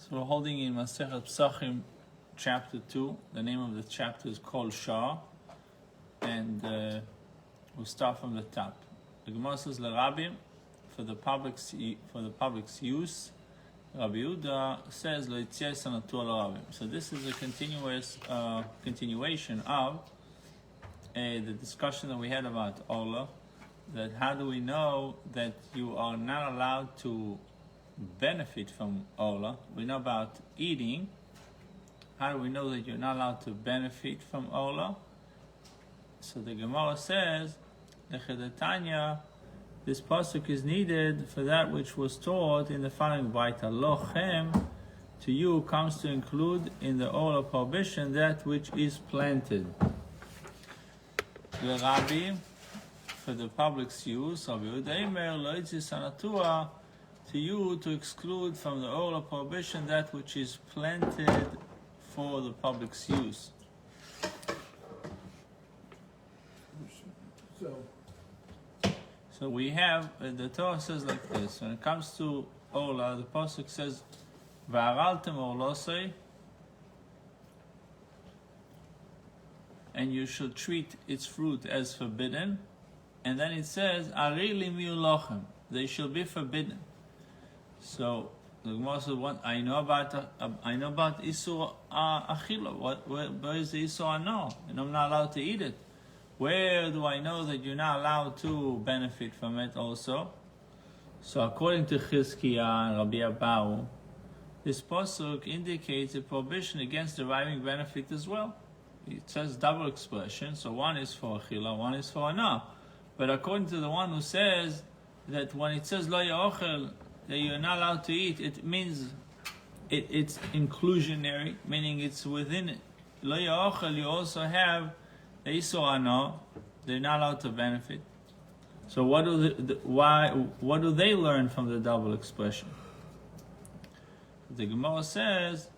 So we're holding in Tractate Pesachim, chapter 2. The name of the chapter is called Shah, and we'll start from the top. The Gemara says, "L'Rabbi, for the public's use." Rabbi Yehuda says, "Lo'itzeh sanatu l'Rabbi." So this is a continuation of the discussion that we had about Ola. That how do we know that you are not allowed to benefit from Ola? We know about eating. How do we know that you're not allowed to benefit from Ola? So the Gemara says, Tanya, this pasuk is needed for that which was taught in the following Vaita. Lochem, to you, comes to include in the Ola prohibition that which is planted. The Rabbi, for the public's use, Rabbi Yehuda, to you to exclude from the Ola prohibition that which is planted for the public's use. So we have, the Torah says like this, when it comes to Ola, the pasuk says, V'araltem orlosei, and you should treat its fruit as forbidden. And then it says, Ari limiu lochem, they shall be forbidden. So the Gemara says, "What I know about isur achila. Where is the isur ano? And I'm not allowed to eat it. Where do I know that you're not allowed to benefit from it also?" So according to Chizkiah and Rabbi Abahu, this pasuk indicates a prohibition against deriving benefit as well. It says double expression, so one is for achila, one is for ana. But according to the one who says that when it says lo ya'ochel, that you're not allowed to eat, it means it's inclusionary, meaning it's within it. Lo ya'ochel, you also have the isur ano, they're not allowed to benefit. So what do they learn from the double expression? The Gemara says,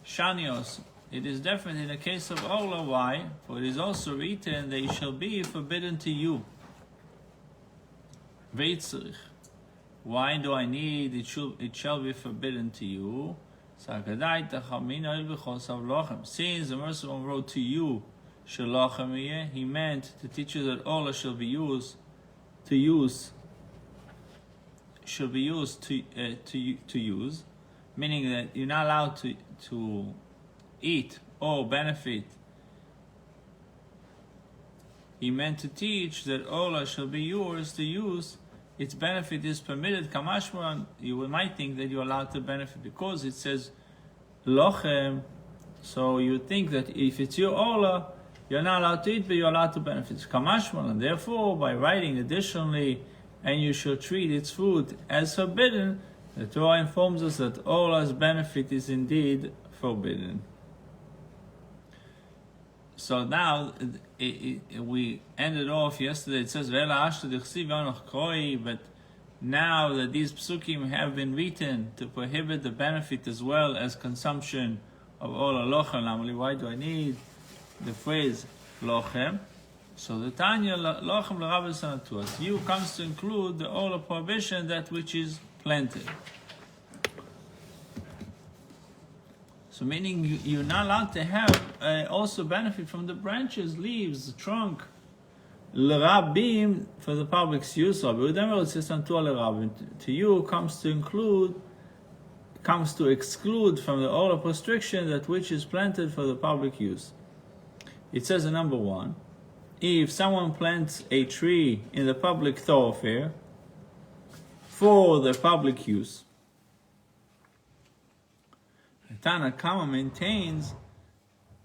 Shanios, it is different in the case of Ola. Why? For it is also written, they shall be forbidden to you. Veitzrich. Why do I need it shall be forbidden to you? Since the merciful one wrote to you, he meant to teach you that Ola shall be used to use, meaning that you're not allowed to eat or benefit. He meant to teach that Ola shall be yours to use. Its benefit is permitted. Kamashman, you might think that you're allowed to benefit because it says lochem. So you think that if it's your Ola, you're not allowed to eat, but you're allowed to benefit. Kamashman, and therefore, by writing additionally, and you shall treat its food as forbidden, the Torah informs us that Ola's benefit is indeed forbidden. So now we ended off yesterday. It says, but now that these psukim have been written to prohibit the benefit as well as consumption of Ola lochem, why do I need the phrase lochem? So the Tanya lochem l'Rabbi sanatu. You comes to include the Ola prohibition, that which is planted. So meaning you're not allowed to have also benefit from the branches, leaves, the trunk. L'Rabbim, for the public's use. To you comes to exclude from the Ola restriction that which is planted for the public use. It says in number 1, if someone plants a tree in the public thoroughfare for the public use, Tana Kama maintains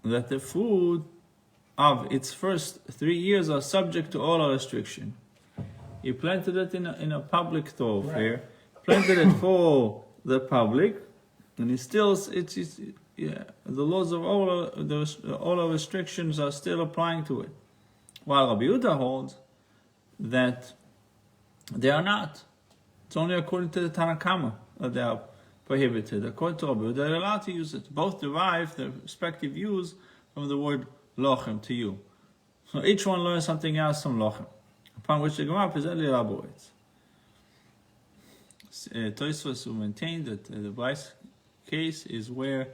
that the food of its first 3 years are subject to Ola restriction. He planted it in a public thoroughfare, planted it for the public, and the laws of Ola, the Ola restrictions are still applying to it. While Rabbi Yehuda holds that they are not. It's only according to the Tanakama that they are prohibited. According to Rabbi Yehuda, they're allowed to use it. Both derive their respective use from the word lochem, to you. So each one learns something else from lochem, upon which the Gemara presently elaborates. Tosfos will maintain that the Bryce case is where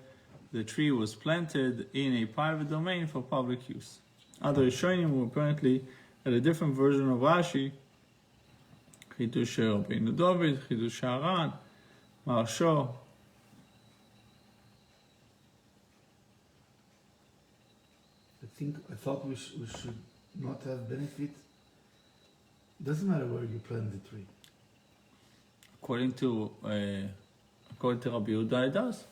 the tree was planted in a private domain for public use. Other Rishonim were apparently at a different version of Rashi. Chidush Rabbeinu David, Chidush Haran, Marsho. I thought we should not have benefit. Doesn't matter where you plant the tree. According to Rabbi Yehuda, it does.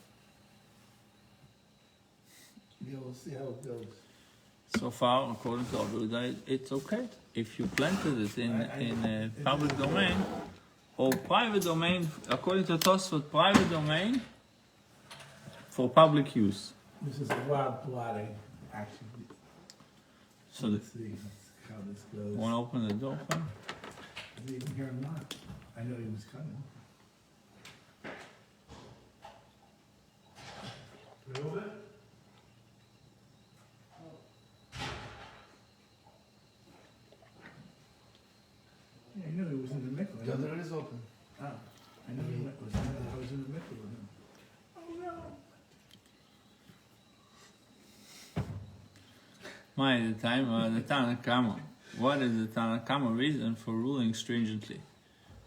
Yeah, we'll see how it goes. So far, according to Rabbi Yehuda, it's okay. If you planted it in a public domain or private domain, according to Tosfot, private domain for public use. This is a wild plotting, actually. So Let's see how this goes. want to open the door for him? Does he even hear him knock? I know he was coming. Remove it? Yeah, I knew he was in the mikvah. The other is open. Oh, I knew he was in the mikvah with him. Oh no! The time, the Tanna Kama. What is the Tanna Kama reason for ruling stringently?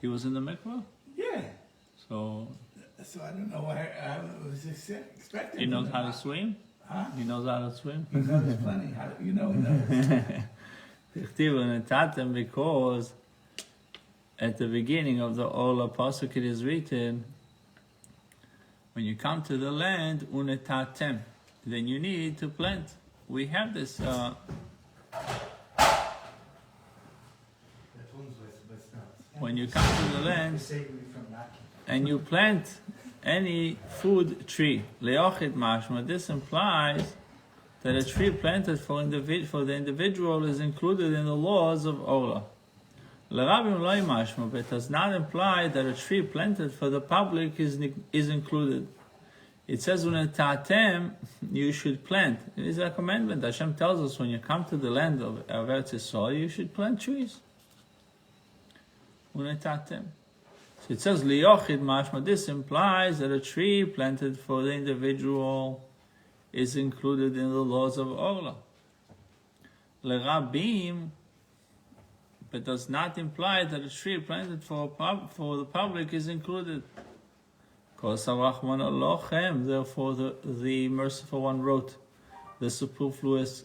He was in the mikvah? Yeah. So I don't know why I was expecting. he knows how to swim? Huh? He knows how to swim? He knows plenty. He knows. Because at the beginning of the Ola Pasuk it is written, when you come to the land, unetatem, then you need to plant. We have this when you come to the land and you plant any food tree, leochid mashma, this implies that a tree planted for the individual is included in the laws of Ola. L'rabim loy mashma, but it does not imply that a tree planted for the public is included. It says, "Unetatem," you should plant. It is a commandment. Hashem tells us when you come to the land of Eretz Yisrael, you should plant trees. Unetatem. So it says, "Liyochid mashma." This implies that a tree planted for the individual is included in the laws of Ola. L'rabim, but does not imply that a tree planted for the public is included. Therefore, the merciful one wrote the superfluous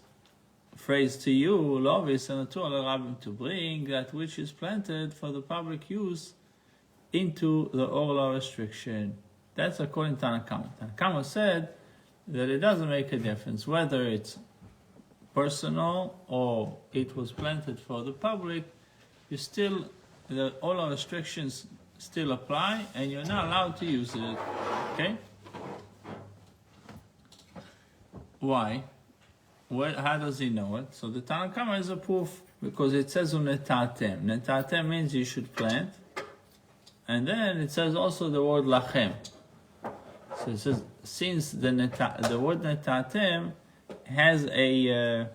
phrase to you, to bring that which is planted for the public use into the Orla restriction. That's according to Tanna Kama. Tanna Kama said that it doesn't make a difference whether it's personal or it was planted for the public. The Orla restrictions still apply, and you're not allowed to use it. Okay? Why? How does he know it? So the Tanna Kama is a proof because it says unetatem. Netatem means you should plant, and then it says also the word lachem. So it says since the word netatem has a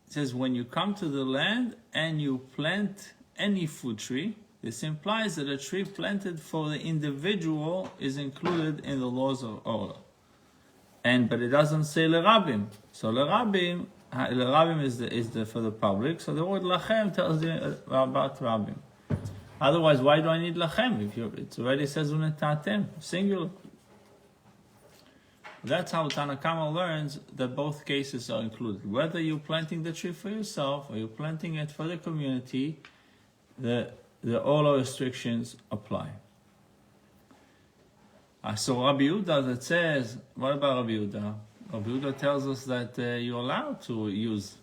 it says when you come to the land and you plant any food tree, this implies that a tree planted for the individual is included in the laws of Ola. But it doesn't say lerabim. So lerabim is for the public. So the word lachem tells you about rabim. Otherwise, why do I need lachem if it already says unetatem, singular? That's how Tanna Kama learns that both cases are included. Whether you're planting the tree for yourself or you're planting it for the community, the Ola restrictions apply. So Rabbi Yehuda that says, what about Rabbi Yehuda? Rabbi Yehuda tells us that you're allowed to use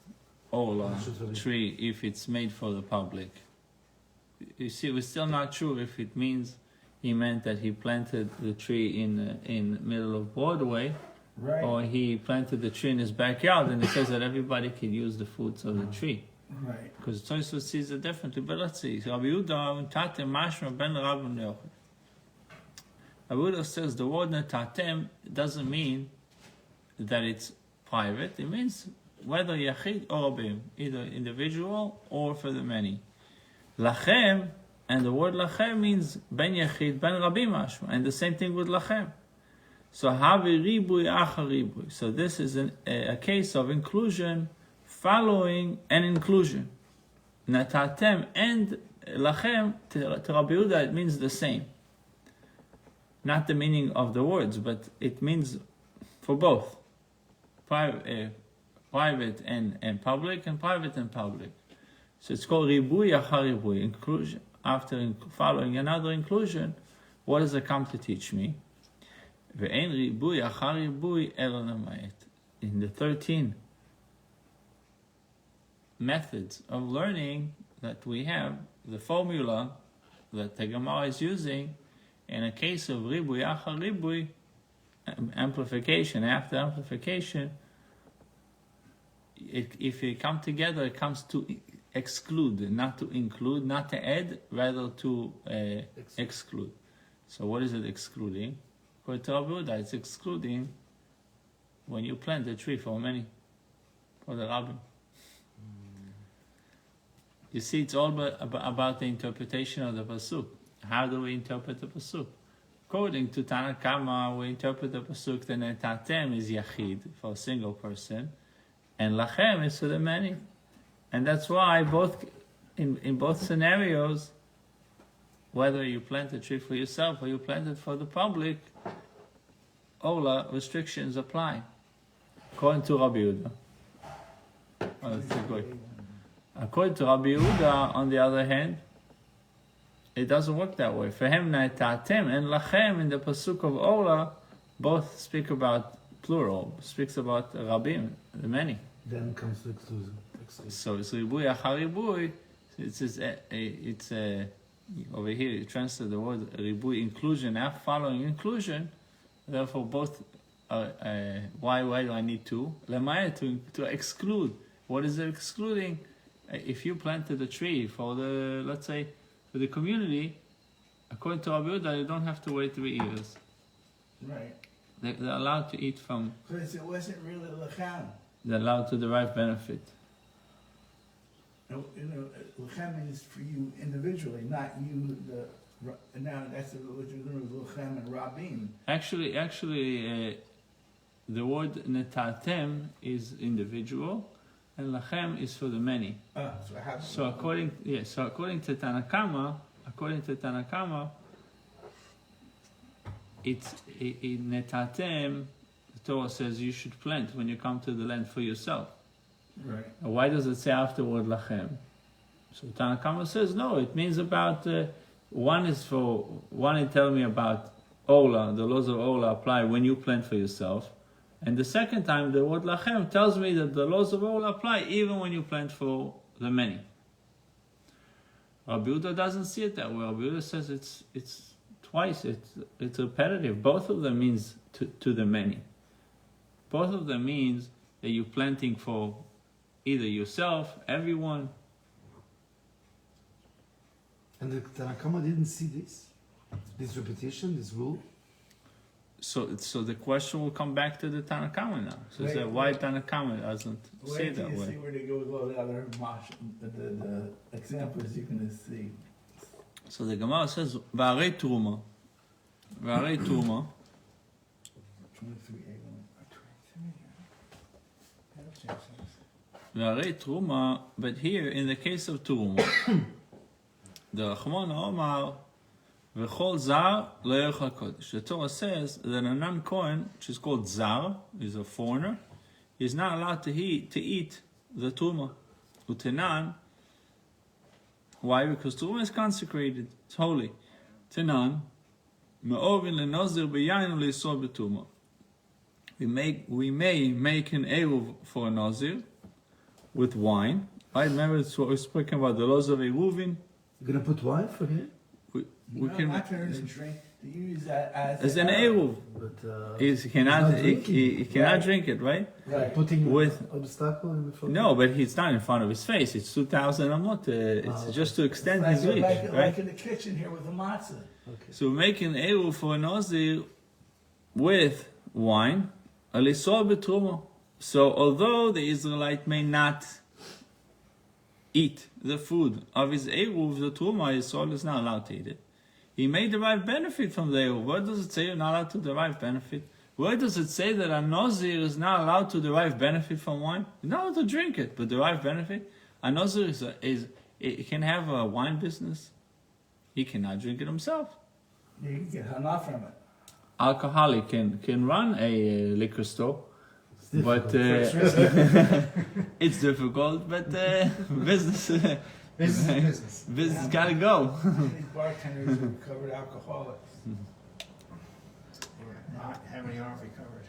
Ola tree if it's made for the public. You see, we're still not sure if it means he meant that he planted the tree in middle of Broadway, right, or he planted the tree in his backyard, and it says that everybody can use the fruits of the tree. Right. Because Tosfos sees it differently. But let's see. So Rabbi Yehuda Tatem Mashma Ben Rabbi Menashe. Rabbi Yehuda says the word Netatem doesn't mean that it's private. It means whether Yachid or Rabim, either individual or for the many. Lachem, and the word lachem means ben yachid, ben rabim mashma, and the same thing with lachem. So havi ribui achar ribui. So this is a case of inclusion following an inclusion. Natatem and lachem to Rabbi Yehuda, it means the same. Not the meaning of the words, but it means for both. Private and public, and private and public. So it's called ribui achar ribui, inclusion. After following another inclusion, what does it come to teach me? Ve'en ribui achar ribui elo lemayet. In the 13 methods of learning that we have, the formula that the Gemara is using, in a case of ribui achar ribui, amplification after amplification, if they come together, it comes to exclude, not to include, not to add, rather to exclude. So what is it excluding? For Torah, it's excluding when you plant a tree for many, for the rabbin. You see, it's all about the interpretation of the pasuk. How do we interpret the pasuk? According to Tanna Kama, we interpret the pasuk that netatem is yachid, for a single person, and lachem is for the many. And that's why in both scenarios, whether you plant a tree for yourself or you plant it for the public, Ola restrictions apply. According to Rabbi Yehuda. According to Rabbi Yehuda, on the other hand, it doesn't work that way. For him, Na'tatem and Lachem in the pasuk of Ola both speak about plural, speaks about Rabim, the many. Then comes the exclusion. So it's ribui achar ribui. It's over here you translate the word ribui inclusion after following inclusion. Therefore, both. Why do I need two? Lemayet to exclude. What is it excluding? If you planted a tree for the, let's say, for the community, according to Rabbi Yehuda, you don't have to wait 3 years. Right. They're allowed to eat from. Because it wasn't really lachem. They're allowed to derive benefit. Lachem means for you individually, not you. Now that's what you're doing with lachem and rabim. Actually, the word netatem is individual, and lachem is for the many. So according to Tanna Kama, it's in netatem. The Torah says you should plant when you come to the land for yourself. Right. Why does it say afterward lachem? So Tanna Kama says no. It means about one is telling me about Ola. The laws of Ola apply when you plant for yourself, and the second time the word lachem tells me that the laws of Ola apply even when you plant for the many. Rabbi Yehuda doesn't see it that way. Rabbi Yehuda says it's twice. It's repetitive. Both of them means to the many. Both of them means that you're planting for either yourself, everyone. And the Tanna Kama didn't see this repetition, this rule. So the question will come back to the Tanna Kama now. So why Tanna Kama doesn't say that way? See where they go with all the other the examples you're going to see. So the Gemara says, "V'arei truma." 23A1. V'arei truma, but here in the case of truma, the Rachmana Omar v'chol zar lo yochal kodesh. The Torah says that a non-Kohen, which is called zar, is a foreigner, is not allowed to eat the truma. Utenan. Why? Because truma is consecrated, it's holy. Tenan. Me'ovin le'nozir b'yayin le'isor b'truma. We may make an eruv for a nazir with wine. Right? Remember, it's what we're speaking about, the laws of eruvin. You're going to put wine for him? We can not turn to drink. To use that as an eruv. But He cannot drink it, right? Right. Putting With obstacle in front. No, but it's not in front of his face. It's 2,000 amot. It's just to extend his reach, right? Like in the kitchen here with the matzah. Okay. So we're making eruv for a nazir with wine, alisor b'truma. So although the Israelite may not eat the food of his Eruv, the Truma, Yisrael is not allowed to eat it. He may derive benefit from the Eruv. Where does it say you're not allowed to derive benefit? Where does it say that a Nazir is not allowed to derive benefit from wine? He's not allowed to drink it, but derive benefit? A Nazir it can have a wine business. He cannot drink it himself. You can get hana from it. Alcoholic can run a liquor store, but it's difficult. But business Business. got to go. These bartenders are recovered alcoholics. Not, how many aren't recovered?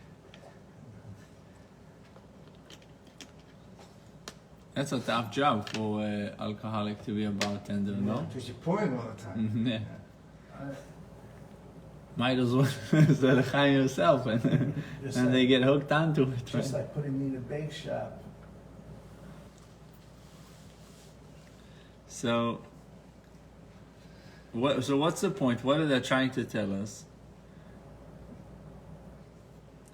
That's a tough job for alcoholic to be a bartender, no? Because you're pouring all the time. Yeah. Might as well sell a yourself, and they get hooked onto it. Just Right? like putting me in a bake shop. So what's the point? What are they trying to tell us?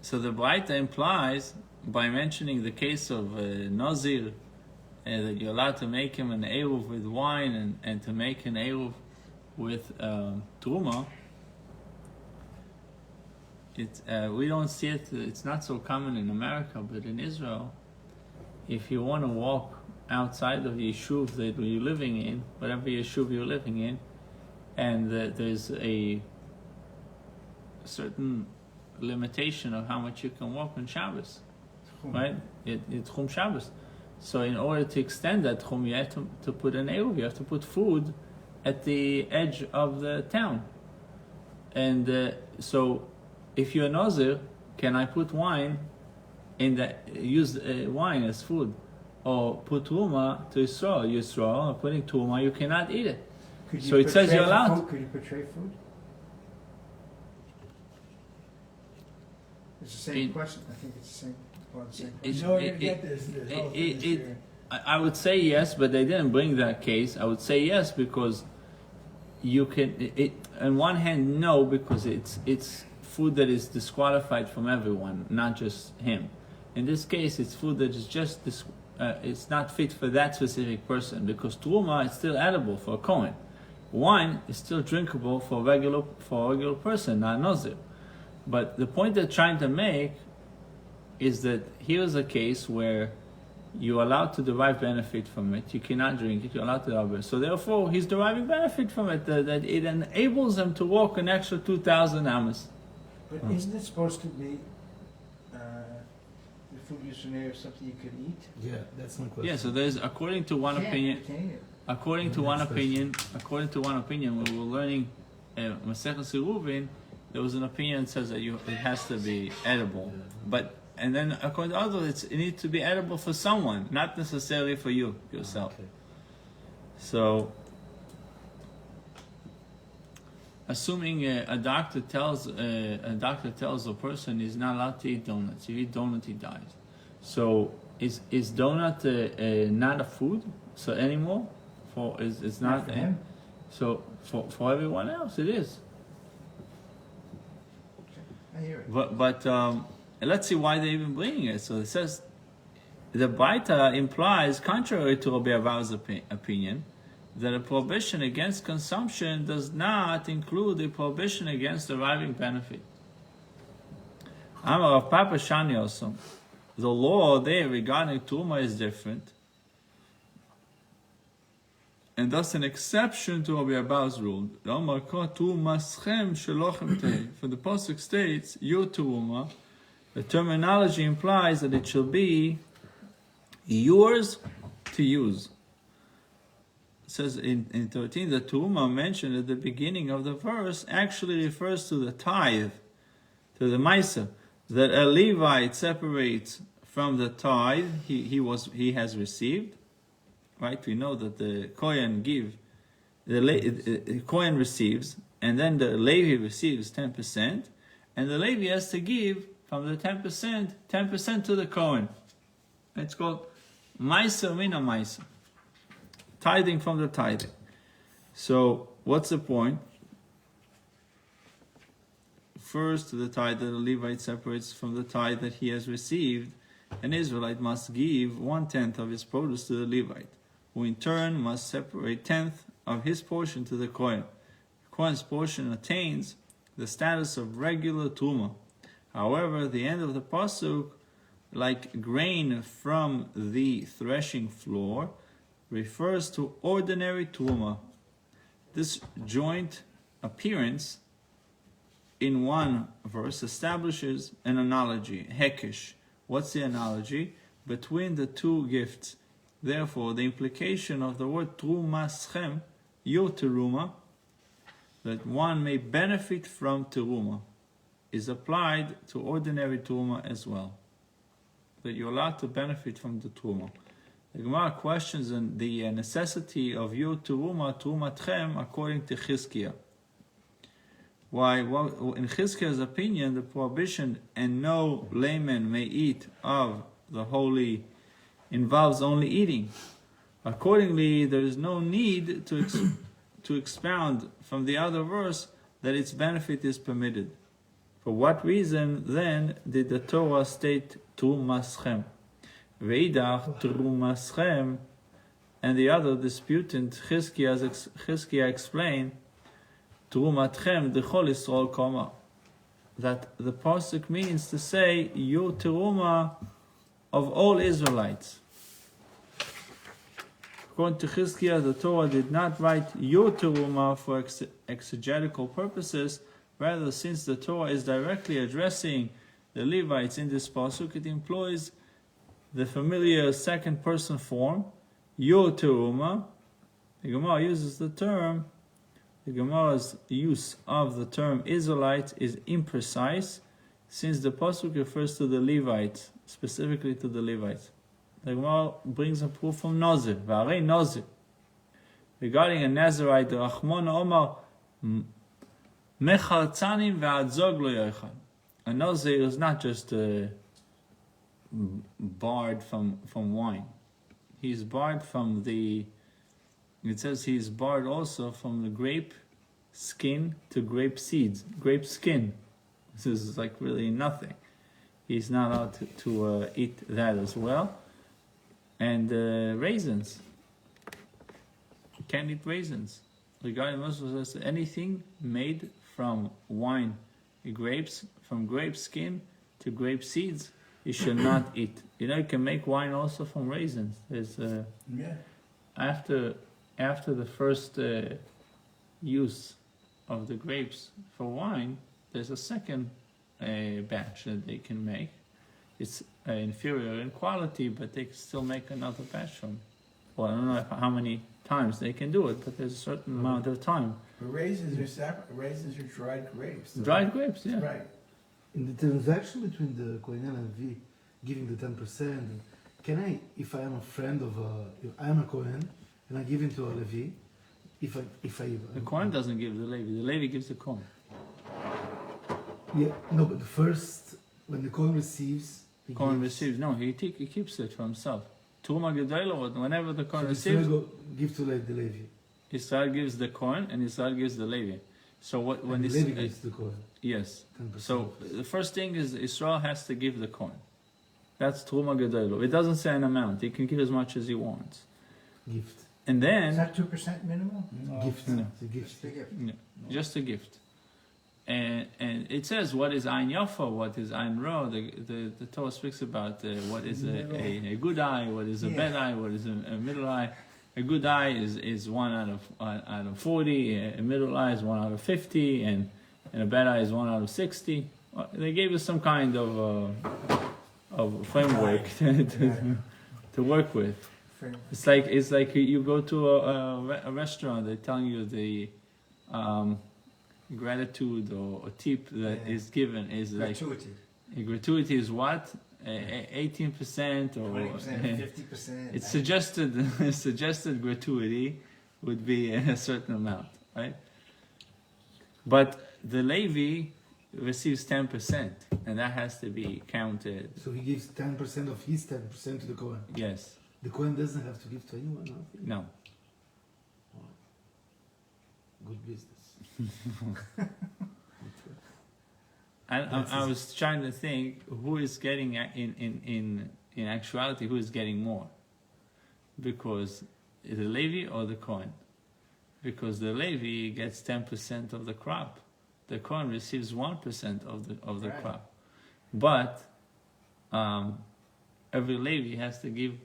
So the Braita implies, by mentioning the case of Nazir, that you're allowed to make him an Eruv with wine and to make an Eruv with Truma. We don't see it, it's not so common in America, but in Israel, if you want to walk outside of the yeshuv that you're living in, whatever yeshuv you're living in, and there's a certain limitation of how much you can walk on Shabbos, right? It's Chum Shabbos. So in order to extend that Chum, you have to put an Eruv, you have to put food at the edge of the town. And so if you're a Nazir, can I put wine use wine as food? Or put Truma to Yisrael, putting Truma, you cannot eat it. So it says you're allowed. Could you portray food? It's the same question. I think it's the same. Well, the same question. No, you get this. I would say yes, but they didn't bring that case. I would say yes because you can. On one hand, no, because it's food that is disqualified from everyone, not just him. In this case, it's food that is just it's not fit for that specific person, because Truma is still edible for a Kohen. Wine is still drinkable for a regular person, not Nazir. But the point they're trying to make is that here's a case where you're allowed to derive benefit from it. You cannot drink it. You're allowed to derive it. So therefore, he's deriving benefit from it. That it enables him to walk an extra 2,000 amas. But isn't it supposed to be the food you or something you could eat? Yeah, that's my question. Yeah. So there's, according to one opinion, according to one opinion, when we were learning Maseches Eruvin, there was an opinion that says that it has to be edible, and then according to others, it needs to be edible for someone, not necessarily for yourself. Okay. So, assuming a doctor tells a person he's not allowed to eat donuts. If you eat donut, he dies. So, is donut not a food anymore? It's not. For him. So for everyone else, it is. I hear it. But let's see why they're even bringing it. So it says, the Baita implies, contrary to Rabbi Ava's opinion, that a prohibition against consumption does not include a prohibition against deriving benefit. Amar of Papa Shani also, the law there regarding Truma is different, and thus an exception to Rabbi Abba's rule. For the Pasuk states, your Teruma, the terminology implies that it shall be yours to use. It says in 13, the Teruma mentioned at the beginning of the verse actually refers to the tithe, to the Maisa, that a Levite separates from the tithe he has received. Right, we know that the Kohen Kohen receives, and then the Levi receives 10%, and the Levi has to give from the 10% to the Kohen. It's called Maisa Mina Maisa, tithing from the tithing. So, what's the point? First, the tithe that the Levite separates from the tithe that he has received, an Israelite must give 1/10 of his produce to the Levite. who in turn must separate 10th of his portion to the Kohen. The Kohen's portion attains the status of regular Truma. However, the end of the pasuk, like grain from the threshing floor, refers to ordinary Truma. This joint appearance in one verse establishes an analogy, hekesh. What's the analogy? Between the two gifts. Therefore, the implication of the word Trumaschem, your teruma, that one may benefit from teruma, is applied to ordinary teruma as well. That you're allowed to benefit from the teruma. The Gemara questions the necessity of your teruma, terumatchem, according to Chizkiah. Why? Well, in Chizkiah's opinion, the prohibition "and no layman may eat of the holy" involves only eating. Accordingly, there is no need to expound from the other verse that its benefit is permitted. For what reason then did the Torah state Trumaschem? Veidach Trumaschem, and the other disputant Chizkiah explained Trumatchem Dechol Yisrael Koma, that the pasuk means to say your teruma of all Israelites. According to Chizkiah, the Torah did not write your teruma for exegetical purposes. Rather, since the Torah is directly addressing the Levites in this pasuk, it employs the familiar second person form, your teruma. The Gemara uses the Gemara's use of the term Israelite is imprecise, since the pasuk refers to the Levites, specifically to the Levites. The Gemara brings a proof from Nazir, V'arei Nazir. Regarding a Nazirite, the Rachmana Omar, Mechaltzanim ve'adzog lo yochal. A Nazir is not just barred from wine. He's barred from it says he's barred also from the grape skin to grape seeds. Grape skin. This is like really nothing. He's not allowed to eat that as well. And raisins. You can't eat raisins. Regarding Muslims, says anything made from wine, grapes, from grape skin to grape seeds, you should not eat. You know, you can make wine also from raisins. There's after the first use of the grapes for wine, there's a second batch that they can make. It's inferior in quality, but they can still make another batch from. Well, I don't know how many times they can do it, but there's a certain amount of time. But raisins are separate. Raisins are dried grapes. So Dried grapes, yeah. Right. In the transaction between the Kohen and V, giving the 10%, can I, if I am a friend of if I am a Kohen and I give him to a Levi, if I The Kohen doesn't give the Levi gives the Kohen. Yeah, no, but the first, when the Kohen receives, he Kohen gives. receives, no, he keeps it for himself. Turma Gedolah, whenever the Kohen So receives, Israel give to the Levi. Israel gives the Kohen and Israel gives the Levi. So when And this the Levi gives the Kohen. yes, 10%. so the first thing is Israel has to give the Kohen. That's Turma Gedolah. It doesn't say an amount. He can give as much as he wants. Gift. And Is then that 2% minimum? Gift. No. It's a gift. just a gift. And it says what is Ein Yafa, what is Ein Ra. The Torah speaks about what is a good eye, what is a bad eye, what is a middle eye. A good eye is 1 out of 40, a middle eye is 1 out of 50, and a bad eye is 1 out of 60. They gave us some kind of framework to work with. It's like you go to a restaurant. They're telling you the gratitude or tip that is given is Gratuity. like gratuity is what 18% or 20%, 50%. it's suggested gratuity would be a certain amount, right? But the Levi receives 10%, and that has to be counted. So he gives 10% of his 10% to the Kohen. Yes. The Kohen doesn't have to give to anyone, nothing. No. Good business. I was trying to think who is getting in actuality who is getting more, because the Levi or the Kohen, because the Levi gets 10% of the crop, the Kohen receives 1% of the Right. crop, but every Levi has to give.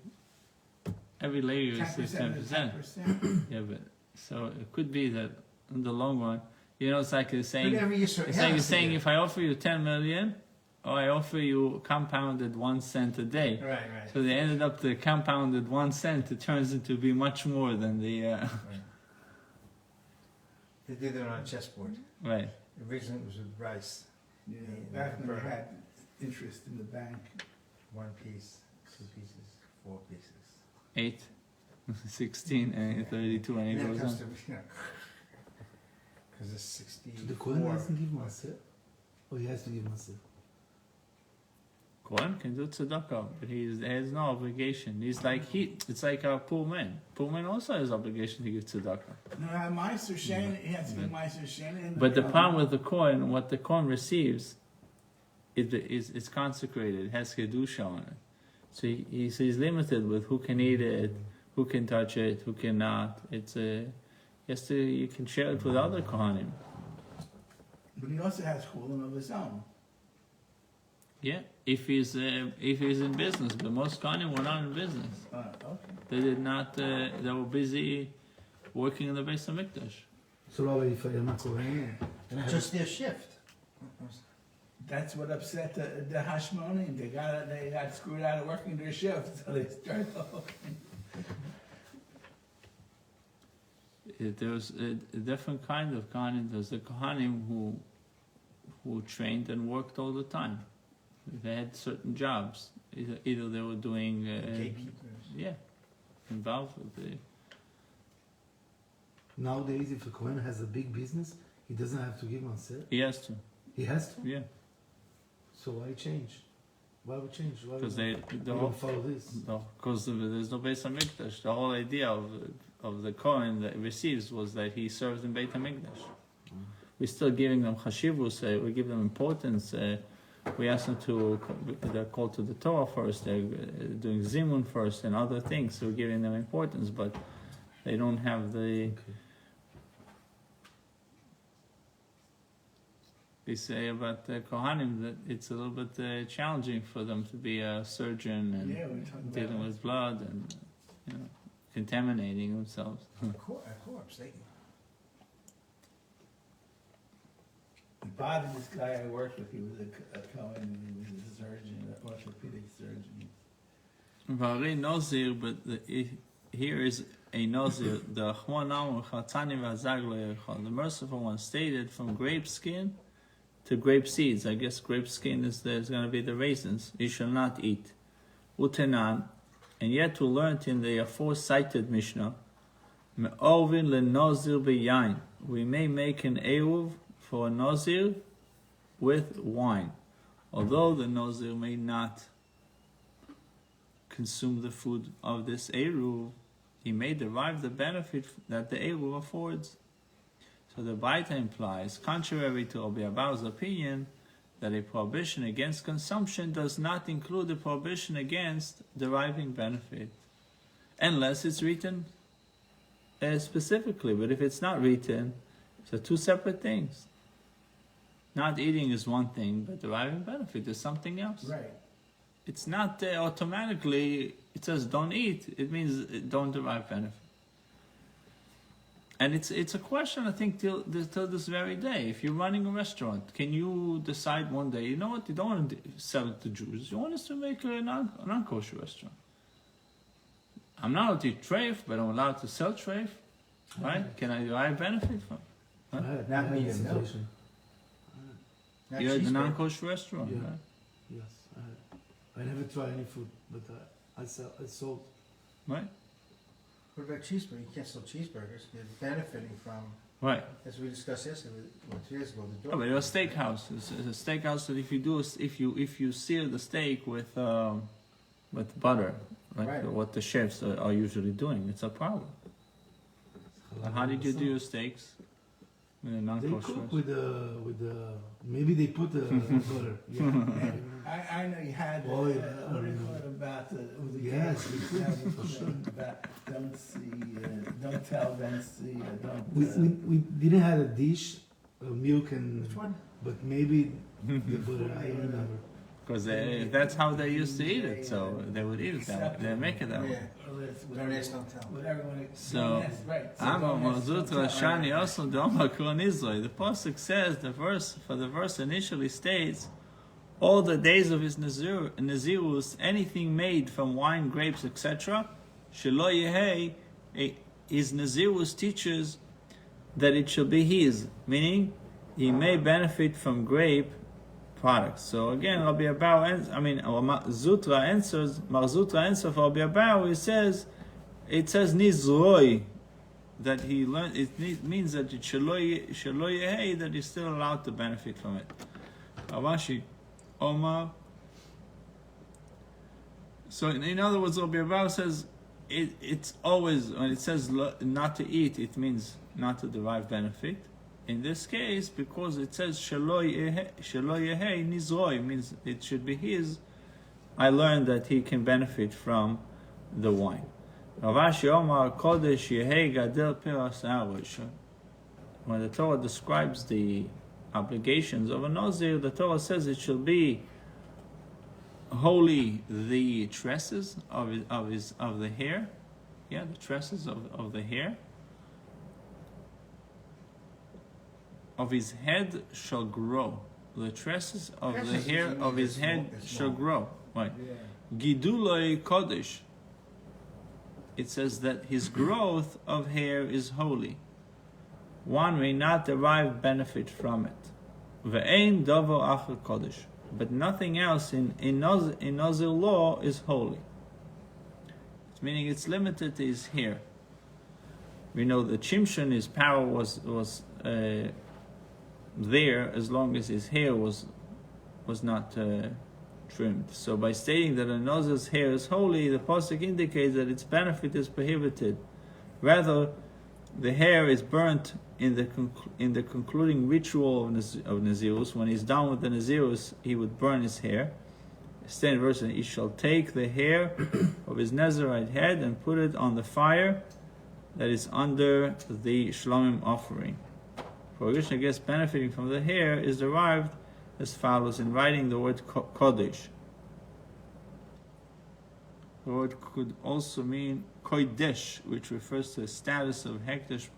Every Levi receives 10%. 10%. Yeah, but so it could be that in the long run, it's like you're saying. But every Yisrael It's like you're has to saying, give. if I offer you 10 million, or I offer you compounded 1 cent a day. Right. So they ended up the compounded 1 cent. It turns into be much more than the Right. They did it on a chessboard. right. Originally it was with rice. Yeah, back when they had interest in the bank. 1 piece, 2 pieces, 4 pieces. 8, 16, and 32, and it Then it goes comes on. to, because it's 64. The Kohen doesn't give Maser? Or he has to give Maser? Kohen can do tzedakah, but he has no obligation. It's like a poor man. Poor man also has obligation to give tzedakah. No, Meister Shen, he has to be Meister Shen. But the problem with the Kohen, what the Kohen receives, it's consecrated. It has kedusha on it. So he's limited with who can eat it, who can touch it, who cannot. You can share it with other Kohanim. But he also has chulin of his own. Yeah, if he's in business, but most Kohanim were not in business. Okay. They did not. They were busy working in the Beis Hamikdash. So Rabbi, if I am a Kohen, and I have Just their shift. That's what upset the Hashmonim. They got screwed out of working their shift, so they started working. There's a different kind of Kohanim. There's the Kohanim who trained and worked all the time. They had certain jobs. Either they were doing Gatekeepers. involved with the. nowadays, if a Kohen has a big business, he doesn't have to give Maser. He has to. He has to. Yeah, So why change? Why would change? Why because we don't follow this? because there's no Beis Hamikdash. The whole idea of the Kohen that receives was that he served in Beit Hamikdash. We're still giving them chashivus. We give them importance. We ask them they're called to the Torah first. They're doing zimun first and other things. So we're giving them importance, but they don't have the. Okay. They say about the Kohanim that it's a little bit challenging for them to be a surgeon and Yeah, we're talking dealing about with blood and contaminating themselves. A corpse. They, It bothered this guy I worked with. He was a Cohen, and he was a surgeon, an orthopedic surgeon. Vari Nozir, but here is a Nozir. The merciful one stated from grape skin to grape seeds. I guess grape skin is going to be the raisins. You shall not eat. Utenan, and yet we learned in the aforecited Mishnah, Me'ovin le Nozir beyain. We may make an eruv for a Nozir with wine. Although the Nozir may not consume the food of this eruv, he may derive the benefit that the eruv affords. So the Baita implies, contrary to Rabbi Abahu's opinion, that a prohibition against consumption does not include a prohibition against deriving benefit, unless it's written specifically. But if it's not written, so two separate things. Not eating is one thing, but deriving benefit is something else. Right. It's not automatically, it says don't eat, it means don't derive benefit. And it's a question, I think, till this very day. If you're running a restaurant, can you decide one day, you know what, you don't want to sell it to Jews, you want us to make a non-kosher restaurant. I'm not allowed to eat treif, but I'm allowed to sell treif, right? Can I derive benefit from it? Huh? Not I had meat this and milk. situation. not You're at the cheeseburger. non-kosher restaurant, Yeah. right? Yes, I never try any food, but I sold. Right? What about cheeseburger? You can't sell cheeseburgers. You're benefiting from, Right. as we discussed yesterday, 2 years ago, the Oh, but door. a steakhouse. It's a steakhouse that if you sear the steak with butter, like Right. what the chefs are usually doing, it's a problem. How did you do your steaks? The They non-kosher. cook with the maybe they put butter. Yeah. I know you had, Oh, yeah, what do you I call it about, it was a Yes, game. we Yeah, could, we for could sure. about, don't see, don't tell, don't see, don't. We didn't have a dish, milk and Which one? but maybe the butter. I don't remember. Because that's how they used to eat it, so they would eat it that way. They make it that way. Don't ask, don't tell. Whatever, when it. So, that's right. So Amo don't ask, don't Mazutra tell. Shani also Doma Kron Israel. The Pasuk says the verse initially states, all the days of his Nazirus, anything made from wine, grapes, etc., Shelo Yehei, his Nazirus teaches that it shall be his, meaning he may benefit from grape products. So again, Rabbi Abau, Zutra answers, Mar Zutra answers for Rabbi Abau, it says Nizroi, that he learned, it means that it Shelo Yehei, that he's still allowed to benefit from it. Avashi, Omar. So in other words, Rabbi Abau says, it's always, when it says not to eat, it means not to derive benefit. In this case, because it says Shelo Yehei Nizroi, means it should be his, I learned that he can benefit from the wine. Ravashi Omar Kodesh Yehei Gadel Piras Arosh. When the Torah describes the obligations of a Nazir, the Torah says it shall be holy the tresses of the hair, the tresses of the hair. Of his head shall grow. The tresses of the Tresses hair usually of his is head small- is shall small. grow. Right. Yeah. Giduloi Kodesh. It says that his growth of hair is holy. One may not derive benefit from it. Ve'ein dovo acher Kodesh. But nothing else in Nazir law is holy. It's meaning it's limited to his hair. We know the Chimshon, his power was there as long as his hair was not trimmed. So by stating that a Nazir's hair is holy, the pasuk indicates that its benefit is prohibited. Rather, the hair is burnt in the concluding ritual of Nazirus. When he's done with the Nazirus, he would burn his hair. Stand verse, and he shall take the hair of his Nazirite head and put it on the fire that is under the Shlomim offering. For Rishon, I guess, benefiting from the hair is derived as follows in writing the word Kodesh. The word could also mean Kodesh, which refers to the status of Hekdesh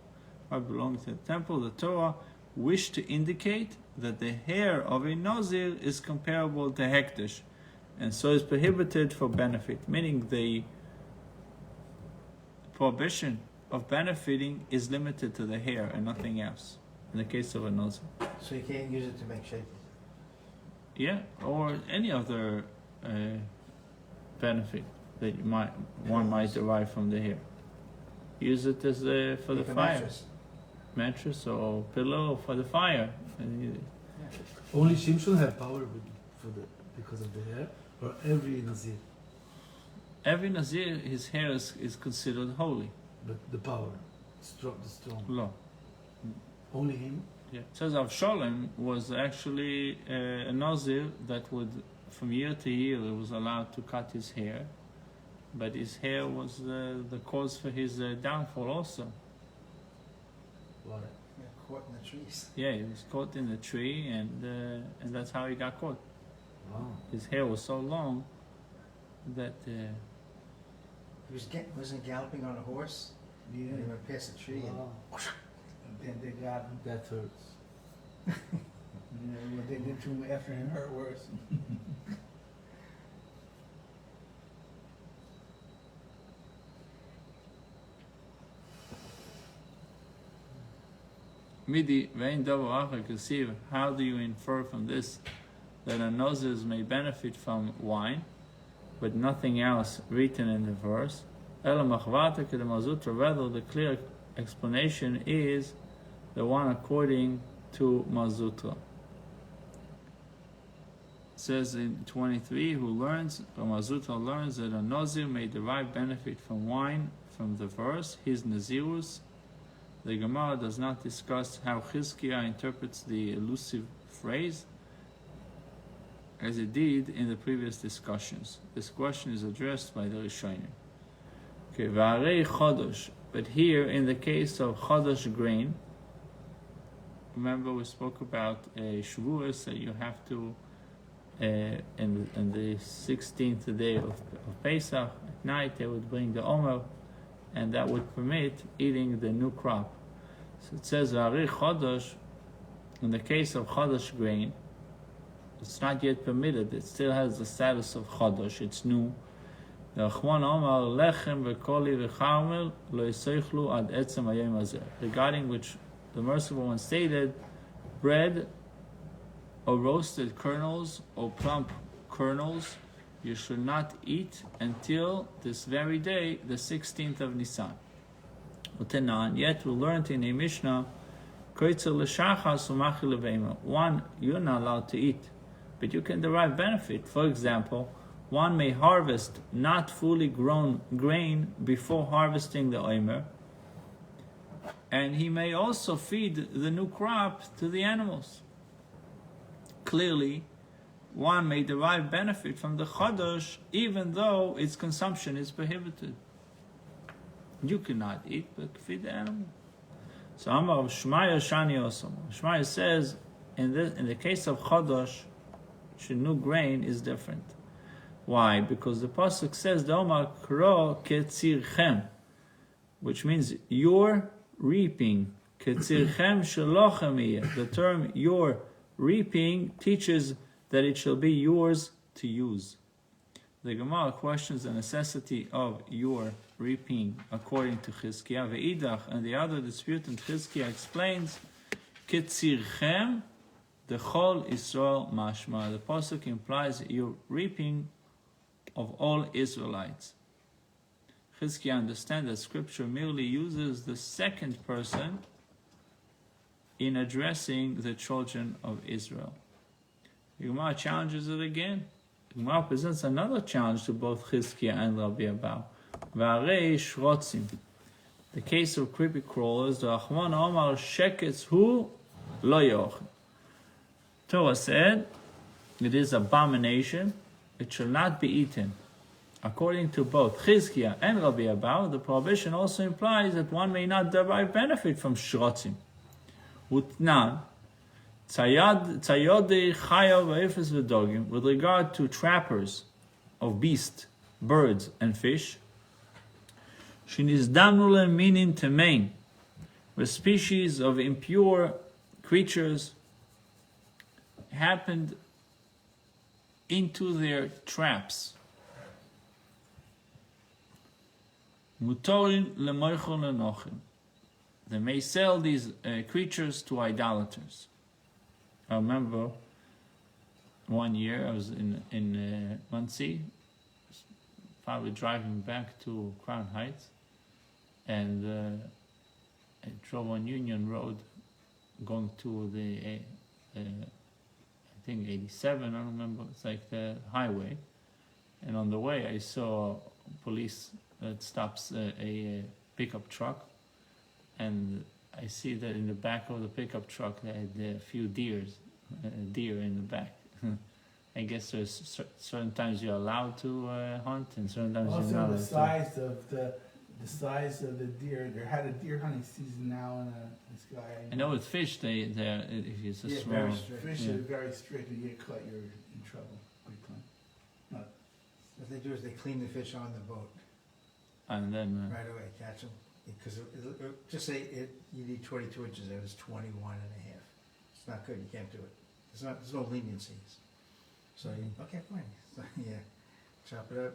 belonging to the temple. The Torah wished to indicate that the hair of a Nazir is comparable to Hekdesh, and so is prohibited for benefit, meaning the prohibition of benefiting is limited to the hair and nothing else, in the case of a Nazir. So you can't use it to make shaykhs. Yeah, or any other benefit that one might derive from the hair. Use it as for the Like a fire, mattress or pillow for the fire. Only Shimshon have power because of the hair, or every Nazir, Every Nazir, his hair is considered holy. but the power, the strong. Law. Only him. Yeah. It says Avshalom was actually a Nazir that would, from year to year, was allowed to cut his hair, but his hair was the cause for his downfall also. Why? Yeah, caught in the trees. Yeah, he was caught in a tree, and that's how he got caught. Wow. His hair was so long that He wasn't galloping on a horse, Yeah. and he went past a tree and Wow. And then they got him. That hurts. What they did to him after him hurt worse. Midi vein davar acher kasiv. How do you infer from this that a Nazir may benefit from wine, but nothing else written in the verse? Ela machvata kedemazutra. Rather, the clear explanation is the one according to Mazutra. It says in 23, who learns from Mazutra learns that a Nazir may derive benefit from wine from the verse, his Nazirus, The Gemara does not discuss how Chizkiah interprets the elusive phrase as it did in the previous discussions. This question is addressed by the Rishonim. Okay, V'arei Chodosh. But here, in the case of Chodosh grain, remember we spoke about Shavuos, that you have to, in the 16th day of Pesach, at night they would bring the Omer, and that would permit eating the new crop. So it says, V'arei Chodosh, in the case of Chodosh grain, it's not yet permitted, it still has the status of Chodosh, it's new. Regarding which the Merciful One stated, bread or roasted kernels or plump kernels you should not eat until this very day, the 16th of Nisan. Yet we learned in a Mishnah, one, you're not allowed to eat, but you can derive benefit. For example, one may harvest not fully grown grain before harvesting the omer, and he may also feed the new crop to the animals. Clearly, one may derive benefit from the chodosh even though its consumption is prohibited. You cannot eat, but feed the animal. So Amar Shmaya Shani Osam. Shmaya says, in the case of chodosh, new grain is different. Why? Because the pasuk says, the Omar Kro Ketzirchem, which means your reaping. Ketzirchem Shalochem. The term your reaping teaches that it shall be yours to use. The Gemara questions the necessity of your reaping according to Chizkiah ve'idach, and the other disputant Chizkiah explains, Ketzirchem the Chol Israel Mashma. The pasuk implies your reaping of all Israelites. Chizkiah understands that Scripture merely uses the second person in addressing the children of Israel. The Gemara challenges it again. The Gemara presents another challenge to both Chizkiah and Rabbi Abba. V'arei shrotzim. The case of creepy crawlers, the Achman Omar sheketz hu lo yochel. Torah said, it is abomination, it shall not be eaten. According to both Chizkiah and Rabbi Abba, the prohibition also implies that one may not derive benefit from shrotzim. Utnan, tzayodei chayav v'efes v'dogim, with regard to trappers of beasts, birds, and fish, shenizdamnu leminin temein, where species of impure creatures happened into their traps. Mutorin lemoichol lenochim. They may sell these creatures to idolaters. I remember one year I was in Muncie, probably driving back to Crown Heights, and I drove on Union Road, going to the I think 87. I don't remember. It's like the highway, and on the way I saw police that stops a pickup truck, and I see that in the back of the pickup truck they had a few deer in the back. I guess there's certain times you're allowed to hunt, and certain times Also, you're not. the size of the deer. They had a deer hunting season now in this guy. I know with fish, if it's a Yeah, small. very strict. Fish Yeah. are very strict. If you get caught, you're in trouble. Big time. What they do is they clean the fish on the boat And then right away, catch them. Because just say you need 22 inches, it was 21 and a half. It's not good, you can't do it. There's no leniencies. So, okay, fine. So, yeah, chop it up,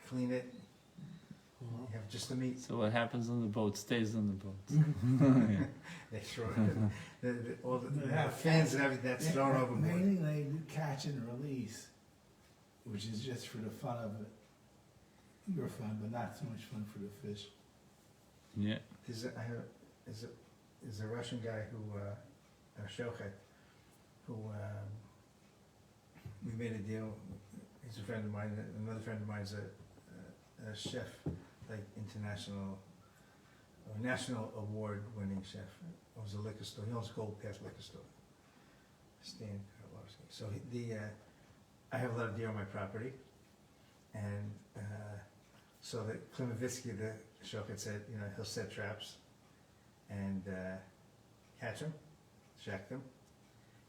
clean it, you have just the meat. so what happens on the boat stays on the boat. Yeah. They throw it, all the fins and everything, that's thrown overboard. Mainly they do catch and release, which is just for the fun of it. Your fun, but not so much fun for the fish. Yeah. There's a Russian guy who, a shochet, who, we made a deal, he's a friend of mine, another friend of mine is a chef, like international a national award-winning chef. Owns a liquor store. He owns Gold Pass Liquor Store. Stan Karlowski. So I have a lot of deer on my property, and so that Klimovitsky, the chef, had said, you know, he'll set traps and catch them, shack them,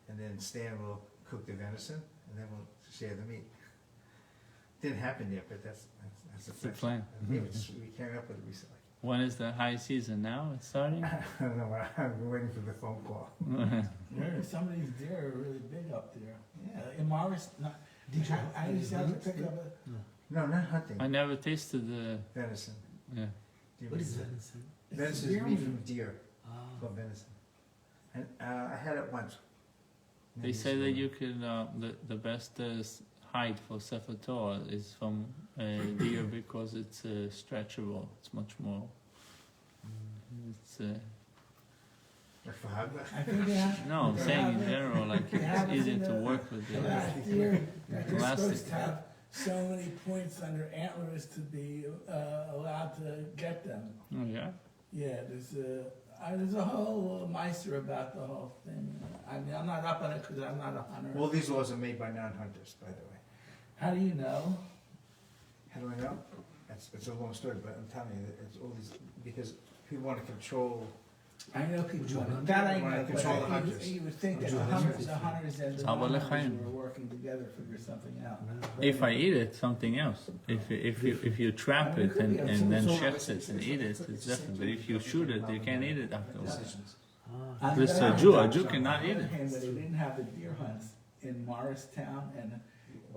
and then Stan will cook the venison, and then we'll share the meat. Didn't happen yet, but that's the plan. We came up with it recently. When is the high season now? It's starting? I don't know, I've been waiting for the phone call. Some of these deer are really big up there. Yeah. In Morris, I used to have to pick up No, not hunting, I never tasted the. venison. Yeah. Deer What is venison. venison? Venison deer is meat meat. from deer, Ah. called venison. And I had it once. They say that you can the best hide for Sefer Torah is from deer because it's stretchable. It's much more. It's Like for Hagler. I think they have. no, I'm they saying have in it- general, like they have it's it easier in to the- work with. the The, last year, that you're Elastic. supposed to have so many points under antlers to be allowed to get them. oh yeah. Yeah, there's a whole meister about the whole thing. I mean, I'm not up on it because I'm not a hunter. All these laws are made by non-hunters, by the way. How do you know? How do I know? It's a long story, but I'm telling you, it's all these, because people want to control. I know people Would you want hunt? that I Wanna know, control the but hunters. you would think Would that you the hunt? hunters and the Tzava non-hunters l'chaim. were working together to figure something out. If I eat it, something else. If you trap it and then shecht it and eat it, it's different. But if you shoot it, you can't eat it afterwards. Decisions. Ah. On This the other a hand- Jew cannot on the eat other it. hand, but they didn't have the deer hunts in Morristown, and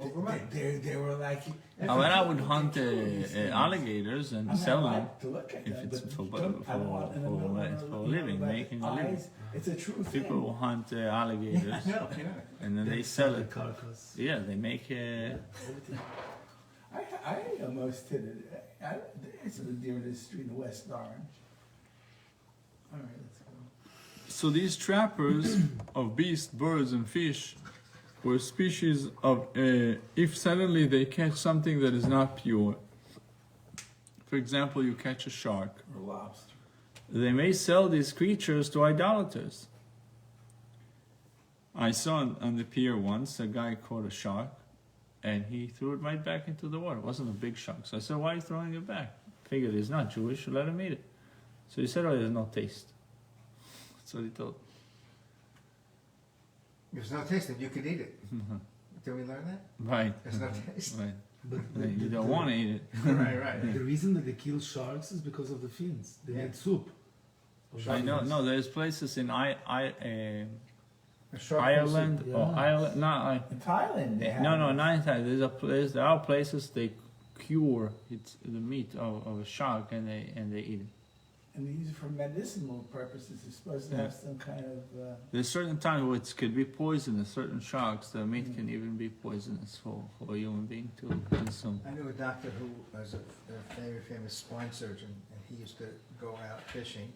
Overnight. they were like. I mean, I would hunt alligators and I'm sell not them. allowed to look at if them, it's but for- don't- I don't want in the middle of it's the- for a you know, living, like making a living. eyes, It's a true thing. People who hunt alligators No, yeah. and then they sell the it. carcass. Yeah, they make. Everything. I almost hit it. It's a deer in the street in West Orange. All right, let's go. So these trappers of beasts, birds, and fish were species of. If suddenly they catch something that is not pure. For example, you catch a shark. Or lobster. They may sell these creatures to idolaters. I saw on the pier once a guy caught a shark and he threw it right back into the water. It wasn't a big shark. So I said, why are you throwing it back? Figured he's not Jewish, let him eat it. So he said, oh, there's no taste. That's what he told. There's no taste, and you could eat it. Did we learn that? Right. There's no taste. Right. But You don't want to eat it. Right, right. The reason that they kill sharks is because of the fins. They Yeah. make soup. of I know. sharks. No, there's places in A shark Ireland yeah. or Ireland. No, In Thailand, they have. no, not in Thailand. There's a place. There are places they cure the meat of a shark and they eat it. And they use it for medicinal purposes. It's supposed to have some kind of. There's certain times where it could be poisonous. Certain sharks, the meat can even be poisonous for a human being to consume. I knew a doctor who was a very famous spine surgeon, and he used to go out fishing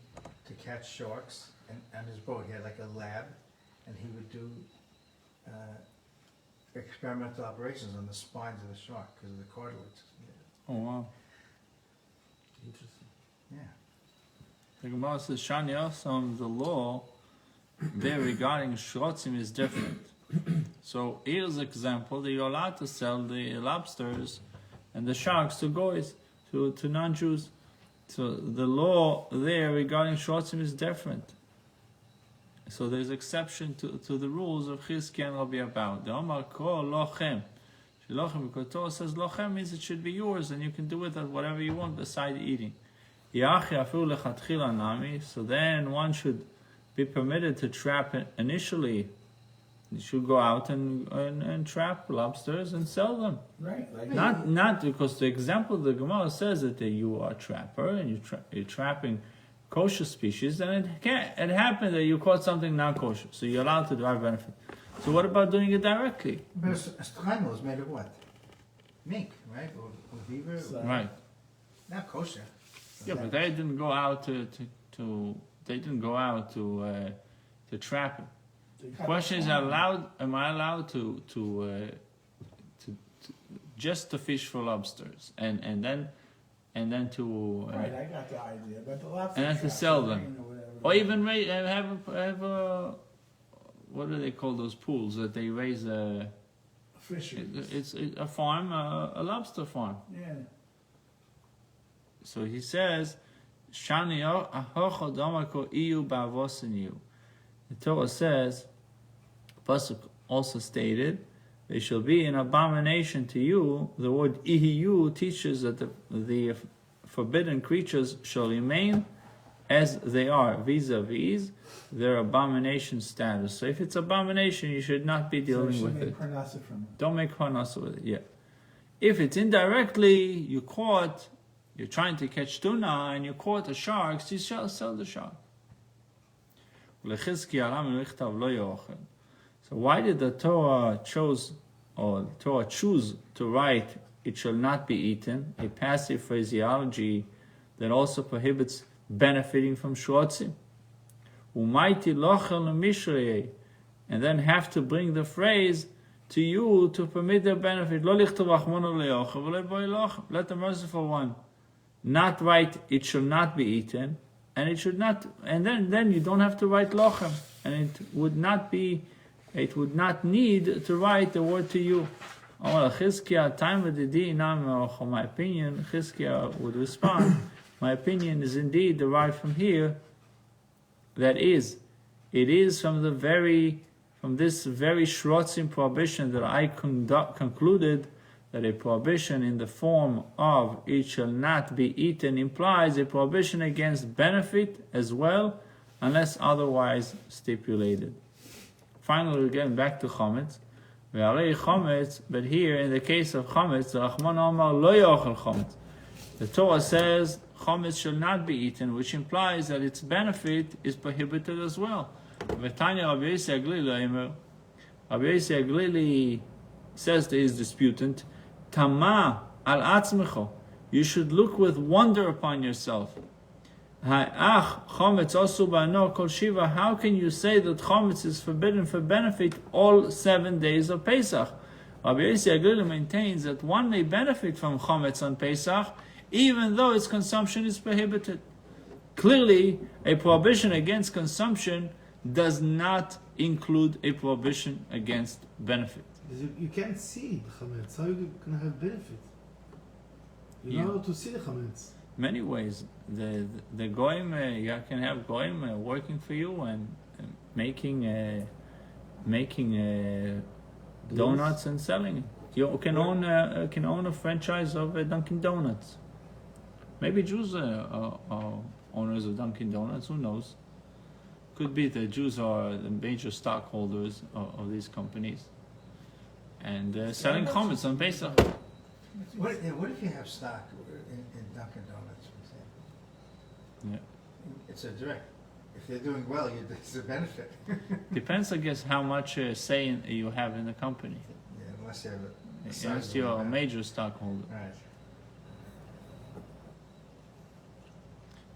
to catch sharks. And on his boat, he had like a lab, and he would do experimental operations on the spines of the shark because of the cartilage. Oh wow! Interesting. Yeah. The Gemara says Shania, some of the law there regarding shrotzim is different. So here's an example that you're allowed to sell the lobsters and the sharks to goys, to non-Jews. So the law there regarding shrotzim is different. So there's exception to the rules of Chizki and Rabbi Abahu. The Omar Kol Lochem. Lochem, because Torah says Lochem means it should be yours and you can do with it whatever you want beside eating. So then one should be permitted to trap it initially. You should go out and trap lobsters and sell them. Right. Like Not because the example the Gemara says that you are a trapper and you're trapping kosher species, and it happened that you caught something not kosher, so you're allowed to derive benefit. So what about doing it directly? But a strangel is made of what? Mink, right? Or beaver? So- Right. Not kosher. Yeah, but they didn't go out to trap it. The question is, am I allowed to just to fish for lobsters and then and then to Right, I got the idea, but the lobster and then to shop, sell or them. whatever. or even have a what do they call those pools that they raise a Fisheries. it's a farm, a lobster farm. Yeah. So he says, "Shani ahochad amako iyu ba'avosin." The Torah says, Pasuk also stated, "They shall be an abomination to you." The word ihiyu teaches that the forbidden creatures shall remain as they are, vis-a-vis their abomination status. So if it's abomination, you should not be dealing so with make it. parnasa from it. Don't make parnasa with it. Yeah. If it's indirectly, you caught, you're trying to catch tuna and you caught a shark, so you shall sell the shark. So why did the Torah choose to write "it shall not be eaten," a passive phraseology that also prohibits benefiting from shrotzim? Umayti lochel mishrei, and then have to bring the phrase to you to permit their benefit. Lo lichtov achmona leochel v'lo boi lochem. Let the merciful one not write "it shall not be eaten," and it should not, and then you don't have to write lochem, and it would not need to write the word to you. My opinion, Chizkiah would respond, my opinion is indeed derived from here. That is, it is from this very shrotzim prohibition that I concluded that a prohibition in the form of "it shall not be eaten" implies a prohibition against benefit as well, unless otherwise stipulated. Finally, we're getting back to chametz. But here, in the case of chametz, the Rachman Amar lo yochel chametz. The Torah says chametz shall not be eaten, which implies that its benefit is prohibited as well. V'tanya Rabbi Yossi Aglili says to his disputant, "Tama al atzmecho, you should look with wonder upon yourself. How can you say that chametz is forbidden for benefit all 7 days of Pesach?" Rabbi Yossi Aglili maintains that one may benefit from chametz on Pesach, even though its consumption is prohibited. Clearly, a prohibition against consumption does not include a prohibition against benefit. You can't see the chametz. How are you going to have benefit? You're not allowed to see the chametz. Many ways. The goyim, you can have goyim working for you and making donuts and selling it. You can own a franchise of Dunkin' Donuts. Maybe Jews are owners of Dunkin' Donuts. Who knows? Could be the Jews are the major stockholders of these companies, and selling chametz on Pesach. What if you have stock in Dunkin' Donuts, for example? Yeah. It's a direct. If they're doing well, it's a benefit. Depends, I guess, how much say you have in the company. Yeah, unless you're Unless you're a major stockholder. Right.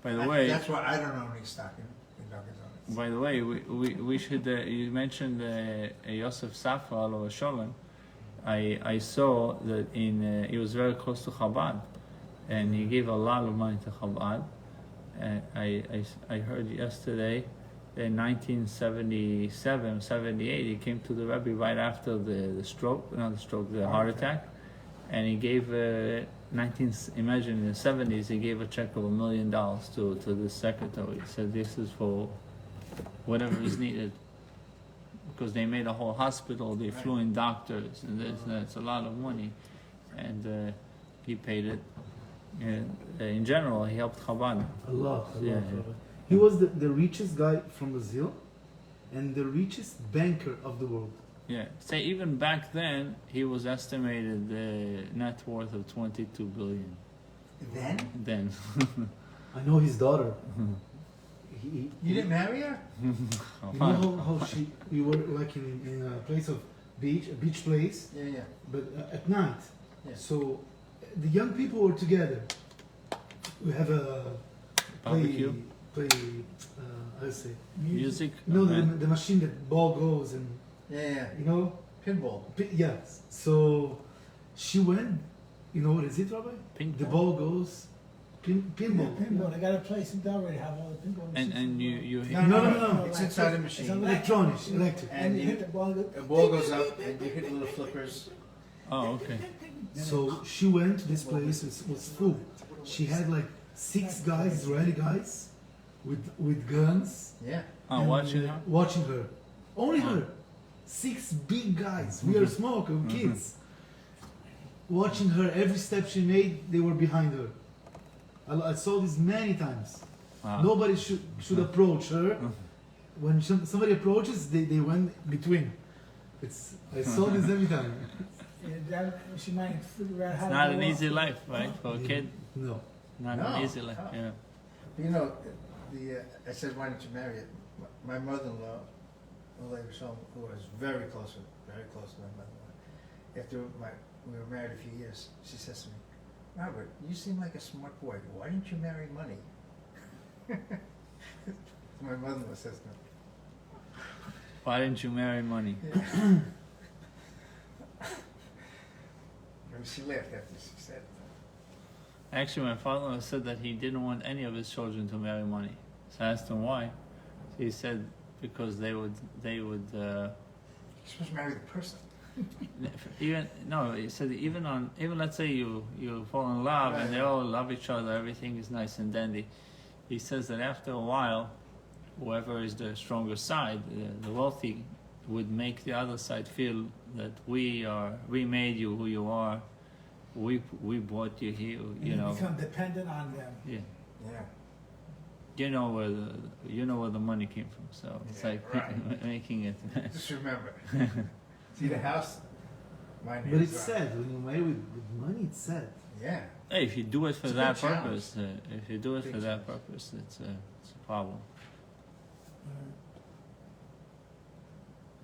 By the way, that's why I don't own any stock in Dunkin' Donuts. by the way, we should. You mentioned Yosef Safra or Sholem. I saw that he was very close to Chabad, and he gave a lot of money to Chabad. I heard yesterday that in 1977, 78, he came to the Rebbe right after the heart attack, and he gave imagine in the 70s he gave a check of $1 million to the secretary. He said this is for whatever is needed. Because they made a whole hospital, they flew in doctors, and that's a lot of money, and he paid it. And in general, he helped Chabad. A lot. Yeah. He was the richest guy from Brazil, and the richest banker of the world. Yeah, say even back then, he was estimated the net worth of 22 billion. Then. I know his daughter. You didn't marry her? You know how we were like in a place of a beach place, Yeah. but at night. Yeah. So the young people were together. We have a Barbecue? play how do you say? Music? No, the machine that ball goes and Yeah. you know. Pinball. Yes. So she went. You know what is it, Rabbi? Ping The pong? ball goes Pinball. Pinball, they got a place in Delaware, they have all the pinball machines. And you No. It's inside a machine. Electronic, electric. And you hit the ball, The ball goes up and you hit little flippers. oh, okay. So she went to this place, it was full. She had like 6 guys, Israeli guys, with guns. Yeah. Oh, and, watching her? Watching her. Only her. 6 big guys. We are small, kids. Watching her, every step she made, they were behind her. I saw this many times. Wow. Nobody should approach her. When somebody approaches, they went between. I saw this every time. she might figure out how It's to not go an off. easy life, right? For a kid, No. not No. an easy life. Oh. Yeah. You know, I said, why don't you marry it? My mother-in-law, who was very close to my mother-in-law, after we were married a few years, she says to me, Robert, you seem like a smart boy. Why didn't you marry money? My mother-in-law says no. Why didn't you marry money? Yeah. She laughed after she said it. Actually, my father said that he didn't want any of his children to marry money. So I asked him why. He said because they would. You're supposed to marry the person. He said even let's say you fall in love and they all love each other, everything is nice and dandy. He says that after a while, whoever is the stronger side, the wealthy, would make the other side feel that we made you who you are, we brought you here, And you become dependent on them. Yeah. Yeah. You know where the money came from, so it's Yeah, like right. making it. Just remember. See the house? My name But is it's Robert. sad. When you marry with money, it's sad. Yeah. Hey, if you do it for It's a that big challenge. purpose, if you do it Big for that challenge. purpose, it's a problem.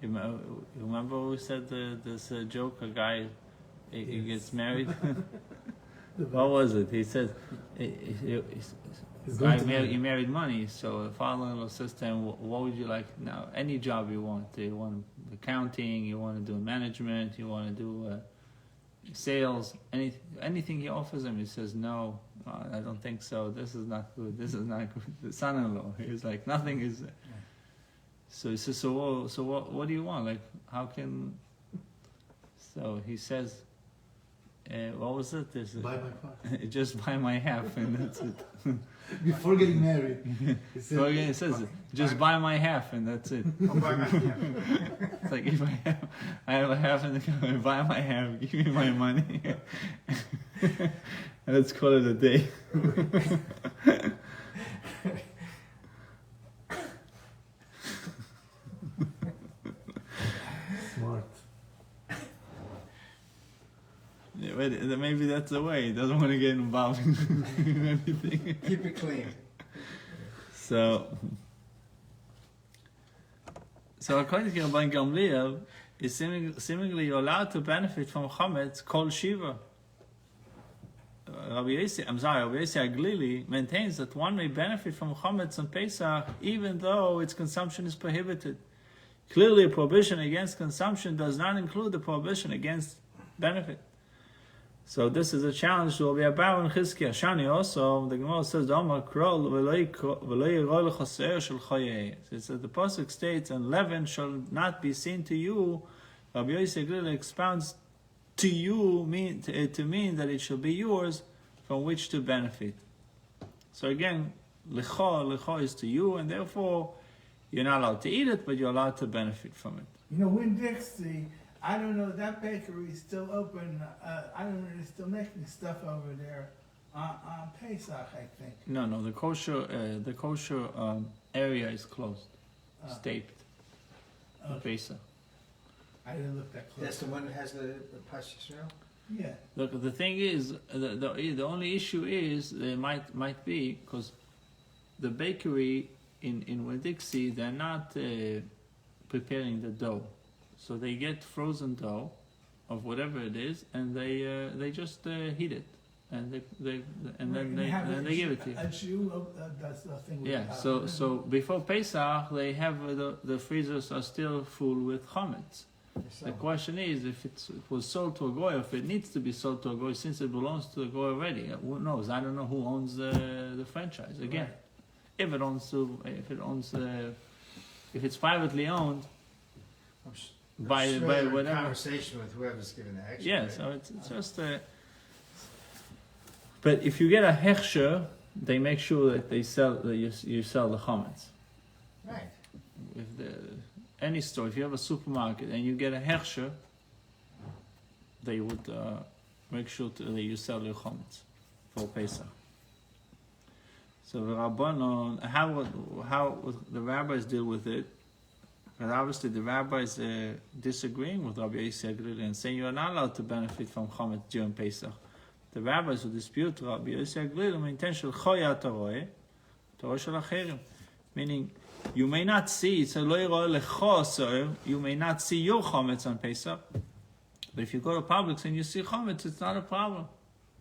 You remember we said this joke? A guy, he gets married. What was it? He said, He's guy going to marry. he married money. So the father-in-law says to him, "What would you like now? Any job you want. You want accounting. You want to do management. You want to do sales. Anything he offers him." He says, "No, I don't think so. This is not good. This is not good." The son-in-law, he's like, "Nothing is." So he says, "So what do you want? Like, how can?" So he says, "What was it? This Buy my car. just buy my half, and that's it." Before getting married. He said, So again, it says, "Just buy my half, and that's it." I'll buy my It's like if I have a half in the car, buy my half, give me my money, and let's call it a day. Smart. Yeah, but maybe that's the way. He doesn't want to get involved in anything. Keep it clean. So according to Rabbi Gamliel, is seemingly you're allowed to benefit from chametz kol shiva. Rabbi Yossi Aglili maintains that one may benefit from chametz on Pesach even though its consumption is prohibited. Clearly, a prohibition against consumption does not include the prohibition against benefit. So this is a challenge to Rabbi Abahu and Chizkiah. Shani also, the Gemara says, it says the pasuk states, "And leaven shall not be seen to you." Rabbi Yossi Aglili expounds to you to mean that it shall be yours from which to benefit. So again, licha is to you, and therefore you're not allowed to eat it, but you're allowed to benefit from it. You know, Winn-Dixie, I don't know, that bakery is still open. I don't know, they're still making stuff over there on Pesach, I think. No, the kosher area is closed, staped. Okay. Pesach. I didn't look that close. That's the one that has the pastures now? Yeah. Look, the thing is, the only issue is there might be because the bakery in Winn-Dixie, they're not preparing the dough, so they get frozen dough of whatever it is, and they just heat it, and then they give it to you. A Jew does the thing with Yeah, so before Pesach they have the freezers are still full with chametz. So, The question is if it was sold to a goy, if it needs to be sold to a goy since it belongs to a goy already. Who knows? I don't know who owns the franchise. Again, if it's privately owned I'm s- by I'm sure by you're in whatever. conversation with whoever's giving the action. Yeah, right? so it's just a. But if you get a hechsher, they make sure that you sell the chametz. Right. If any store, if you have a supermarket and you get a hechsher, they would make sure that you sell your chametz for Pesach. So the Rabbanon, how the rabbis deal with it? Because obviously the rabbis disagreeing with Rabbi Yossi Aglili and saying you are not allowed to benefit from chametz during Pesach. The rabbis who dispute Rabbi Yossi Aglili maintain shel choya taroeh, taroeh shel acherim, meaning you may not see, it's a lo yirah lecho so'er, you may not see your chametz on Pesach, but if you go to Publix and you see chametz, it's not a problem.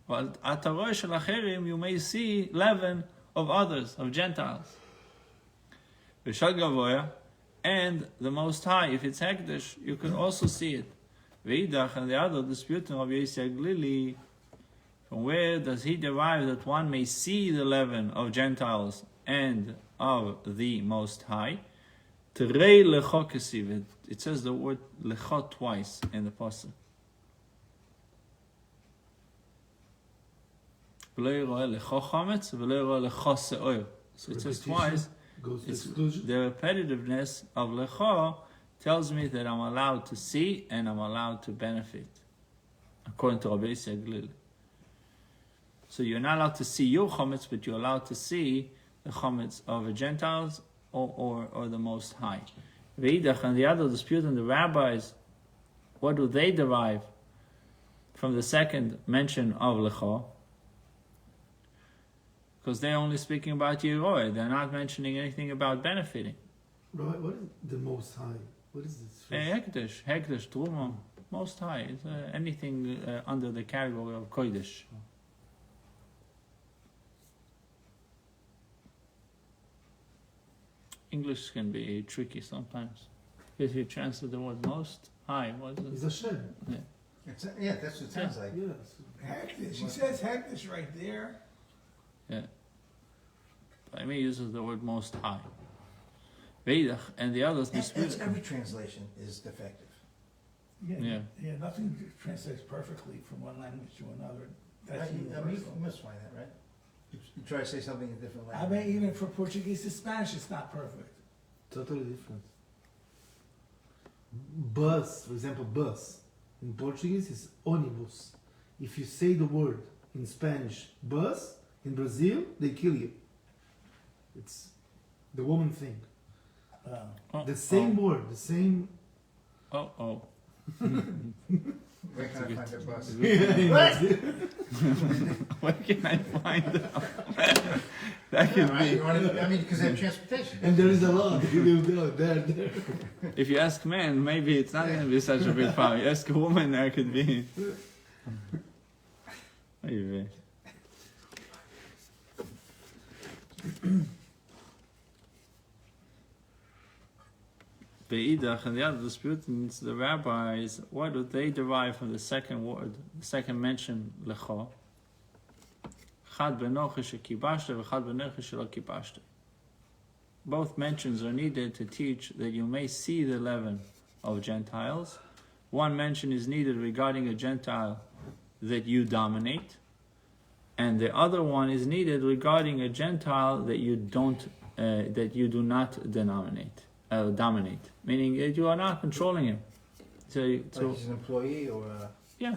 But at taroeh shel acherim, you may see leaven of others, of Gentiles. V'shal gavoya, and the Most High, if it's hekdesh, you can also see it. V'idach, and the other disputing Rabbi Yossi Aglili, from where does he derive that one may see the leaven of Gentiles and of the Most High? Terei lecho kesiv. It says the word lecho twice in the pasuk. V'lo yirah lecho chametz, v'lo yirah lecho se'or. So it says twice. Goes to It's exclusion. the repetitiveness of lecho tells me that I'm allowed to see and I'm allowed to benefit, according to Rabbi Yossi Aglili. So you're not allowed to see your chametz, but you're allowed to see the chametz of the Gentiles or the Most High. V'idach, and the other dispute in the rabbis, what do they derive from the second mention of lecho? Because they're only speaking about Yeroeh. They're not mentioning anything about benefiting. Right, what is the Most High? What is this? Hekdesh, Truma, Most High. It's, anything under the category of Kodesh. English can be tricky sometimes. If you translate the word Most High, what is It's it? Hashem. That's what it sounds like. Yes. Hektish, he says hektish right there. I mean, he uses the word Most High. Veidach, and the others dispute. Every translation is defective. Yeah. Nothing translates perfectly from one language to another. That's Right, you universal. must find that, right? You try to say something in a different I language. mean, even for Portuguese to Spanish, it's not perfect. Totally different. Bus, for example, bus. In Portuguese is ônibus. If you say the word in Spanish, bus, in Brazil, they kill you. It's the woman thing. Oh, The same word, the same. Oh. Where can I Good. find the bus? Where can I find out? That Yeah, could right, be. you wanna- I mean, because they have transportation. And there is a lot. There. If you ask men, maybe it's not going to be such a big problem. You ask a woman, there could be. Maybe. Be'idach, and the other disputants, the rabbis, what do they derive from the second word, the second mention, lecho? Chad benochi shekibashte, v'chad benochi shelo kibashte. Both mentions are needed to teach that you may see the leaven of Gentiles. One mention is needed regarding a Gentile that you dominate, and the other one is needed regarding a Gentile that you do not dominate, meaning that you are not controlling him. So Like he's an employee or yeah,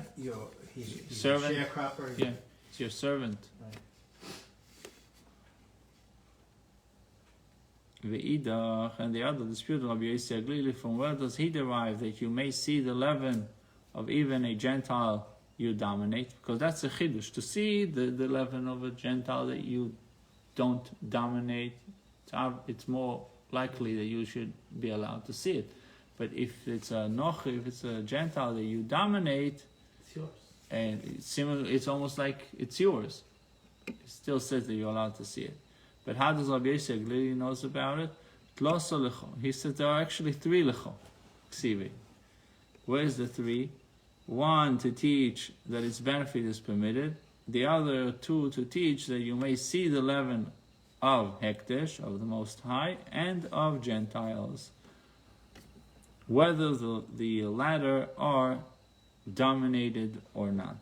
he's Servant. a sharecropper. yeah, it's your servant. Right. Ve'idach, and the other dispute Rabbi Yossi Aglili, from where does he derive that you may see the leaven of even a Gentile you dominate? Because that's a chidush, to see the leaven of a Gentile that you don't dominate. It's more likely that you should be allowed to see it. But if it's a nochi, if it's a Gentile that you dominate, It's yours. and it's almost like it's yours. It still says that you're allowed to see it. But how does Rabbi Yossi Aglili knows about it? Tloso lecho. He says there are actually three lecho. Ksivi. Where's the three? One, to teach that its benefit is permitted. The other two, to teach that you may see the leaven of Hekdesh, of the Most High, and of Gentiles, whether the latter are dominated or not.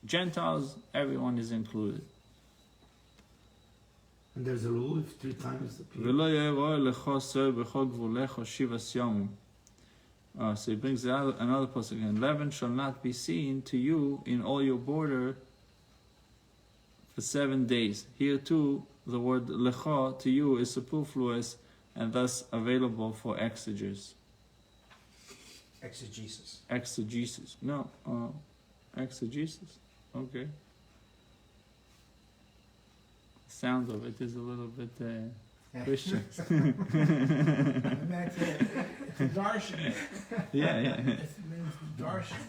Gentiles, everyone is included. And there's a rule if 3 times the people. So he brings another pasuk again. Leaven shall not be seen to you in all your border for 7 days. Here too, the word lecha to you is superfluous and thus available for exegesis. Exegesis. Exegesis. No, exegesis. Okay. The sound of it is a little bit Christian. And that's it. It's a darshan. Yeah. It means darshan.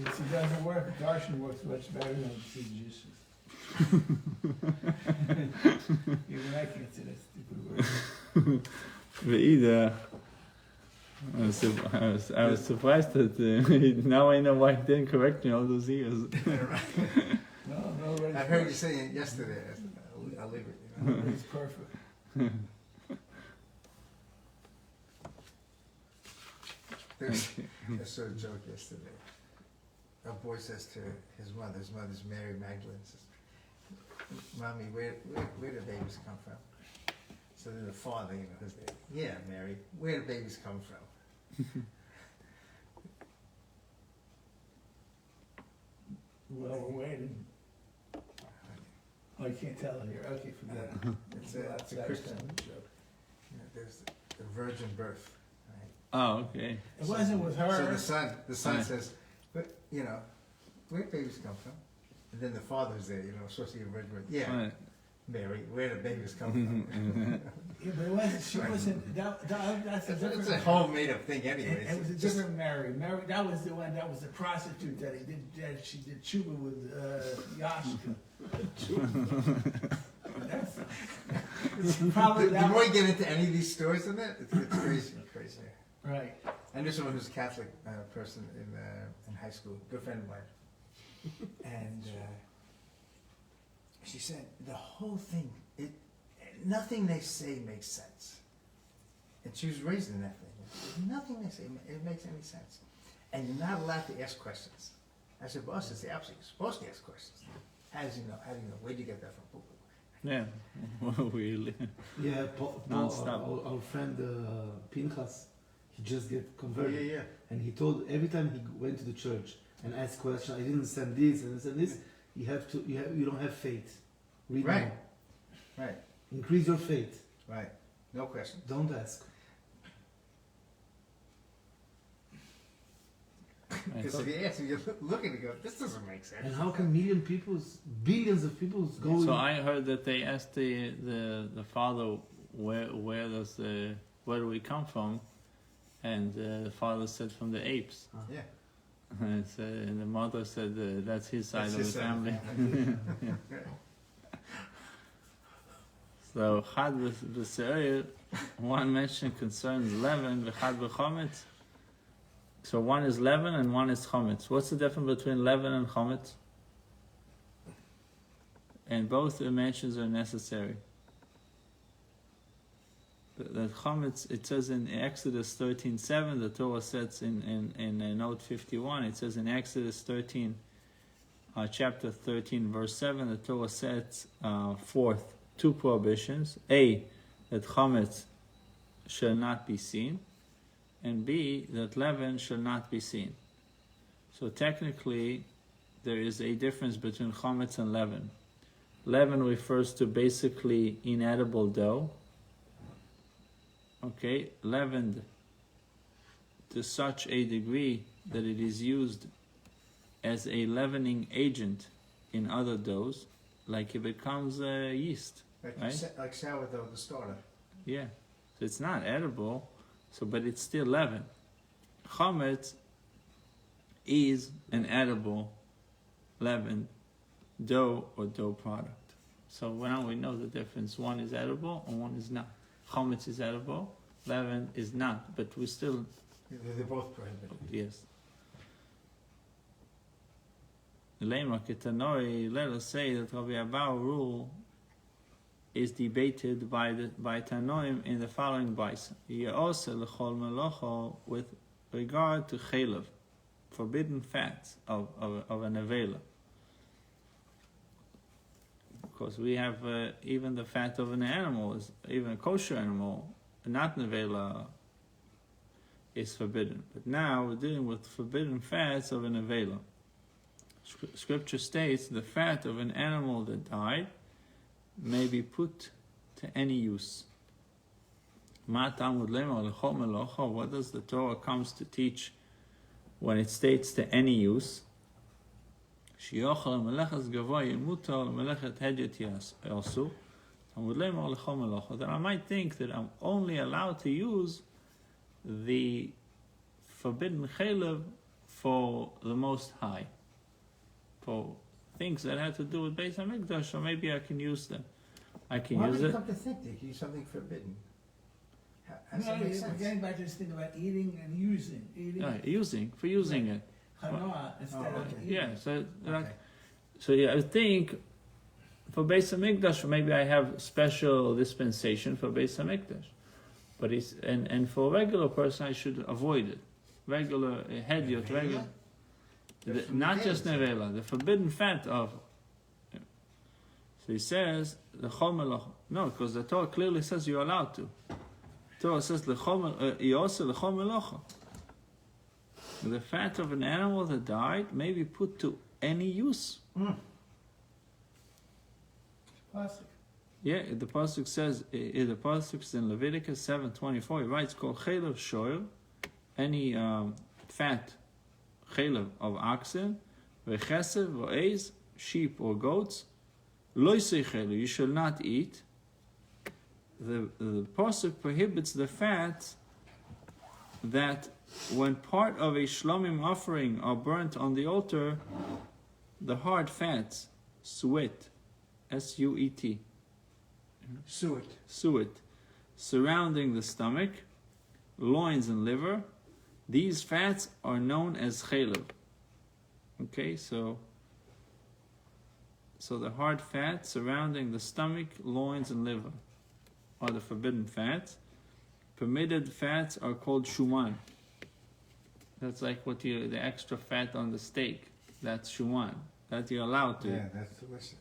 It doesn't work. Darshan works much better than exegesis. Even I can't say that stupid word. Either. I was surprised that now I know why he didn't correct me all those years. No, I heard you saying it yesterday. I'll leave it. You know? It's perfect. I saw a joke yesterday. A boy says to his mother's Mary Magdalene, says, "Mommy, where do babies come from?" So then the father, is there. "Yeah, Mary, where do babies come from?" Well, we're waiting. Oh, I can't tell here. Okay, forget it. It's That's a that Christian kind of joke. There's the virgin birth. Right? Oh, okay. It wasn't with her. So the son Right. says, "But where do babies come from?" And then the father's there, supposed to be a virgin birth. "Yeah, Right. Mary, where do babies come from?" Yeah, but it wasn't. She wasn't. That's a different. It's a whole made-up thing, anyway. It was a different Mary. Mary, that was the one. That was the prostitute that he did. That she did chuba with Yashka. That's probably The that. more you get into any of these stories in that, it's crazy, crazy. Right. I knew someone who's a Catholic person in high school, good friend of mine, and she said the whole thing, nothing they say makes sense. And she was raised in that thing. Nothing they say it makes any sense, and you're not allowed to ask questions. I said, "Boss, it's the opposite. You're supposed to ask questions. How do you know? Where do you get that from?" Yeah. Really. Yeah, Non-stop. our friend Pinchas, he just get converted. Yeah. And he told every time he went to the church and asked questions, I didn't understand this and this. You don't have faith. Read Right. more. Right. Increase your faith. Right. No question. Don't ask. Because if you ask, you're looking to go, this doesn't make sense. And how can billions of people go? So I heard that they asked the father where do we come from, and the father said from the apes, Yeah. and the mother said that's his side That's of his the side of the family. So Chad v'Se'ir, one mention concerns leaven, v'Chad v'Chometz. So one is leaven and one is chometz. What's the difference between leaven and chometz? And both dimensions are necessary. The chometz, it says in Exodus 13:7, the Torah says in note 51, it says in Exodus 13, chapter 13, verse 7, the Torah sets forth 2 prohibitions. A, that chometz shall not be seen, and B, that leaven shall not be seen. So technically, there is a difference between chometz and leaven. Leaven refers to basically inedible dough. Okay, leavened to such a degree that it is used as a leavening agent in other doughs, like it becomes yeast. Right? Like sourdough, the starter. Yeah, so it's not edible. But it's still leaven. Chometz is an edible leavened dough or dough product. So now we know the difference. One is edible and one is not. Chometz is edible, leaven is not, but we still, They're both prohibited. yes. Lema Ketanori, let us say that Rabbi Abahu rule is debated by Tanoim in the following Baisa. Ye'oseh l'chol melocho, with regard to chelev, forbidden fats of an avela. Because we have even the fat of an animal, even a kosher animal, not an avela, is forbidden. But now we're dealing with forbidden fats of an avela. Scripture states the fat of an animal that died may be put to any use. What does the Torah comes to teach when it states to any use? That I might think that I'm only allowed to use the forbidden chelev for the Most High, for things that have to do with Beis Hamikdash, or maybe I can use them. I can Why use would you it. come to think that you use something forbidden? How's No, that make we're sense? getting back to this thing about eating and using. Eating Using it. chanoah instead Oh, of okay. eating. Yeah, so Okay. I think for Beis Hamikdash maybe I have special dispensation for Beis Hamikdash, but it's and for a regular person I should avoid it. Regular hediot, Nevela? regular, That's from not the just Torah. nevela, the forbidden fat of. So he says the chomelach. No, because the Torah clearly says you're allowed to. Torah says the chomelach. The fat of an animal that died may be put to any use. Plastic. Yeah, the pasuk says, the pasuk is in Leviticus 7:24. He writes, "Kol chelev shoel," any fat chelev of oxen, vechesev v'eiz, sheep or goats, lo yisei, you shall not eat. The pasuk prohibits the fat that when part of a shlomim offering are burnt on the altar, the hard fats, suet, S-U-E-T, suet, surrounding the stomach, loins and liver, these fats are known as chelev. Okay, so the hard fat surrounding the stomach, loins and liver are the forbidden fats. Permitted fats are called shuman. That's like the extra fat on the steak. That's shuman. That you're allowed to. Yeah, that's delicious.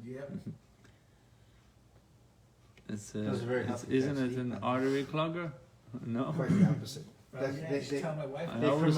Yep. It's, Those are very healthy isn't fats it to eat, an man. artery clogger? No. Quite the opposite. Rabbi Menashe, tell my wife. I always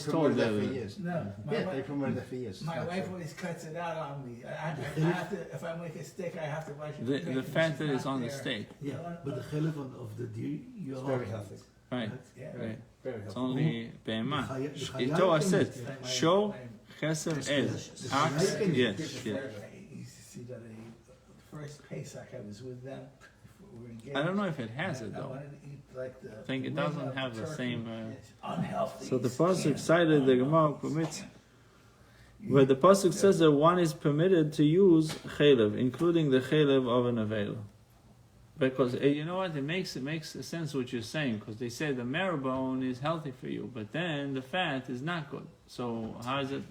told that for that. years. No, my Yeah, wife. they promoted that for years. My It's not wife true. always cuts it out on me. I have to, if I make a steak, I have to wash it. The fat that is on the steak. Yeah, but the chelev of the deer, you It's are very healthy. Right, Yeah. right. Very It's healthy. only be'ema. The The chayal Torah thing says, is- Like my- show my- chesed It's el. delicious. The Ox, chayal thing is yes, different. yes. I used to see that the first Pesach I was with them. We were engaged. I don't know if it has it and I though. wanted to eat like the. I think it wing doesn't of have the turkey. same. It's unhealthy. So the It's pasuk can't- cited the Gemara permits, where the pasuk says that one is permitted to use chelev, including the chelev of an avela. Because you know what, it makes sense what you're saying, because they say the marrow bone is healthy for you, but then the fat is not good. So how is it?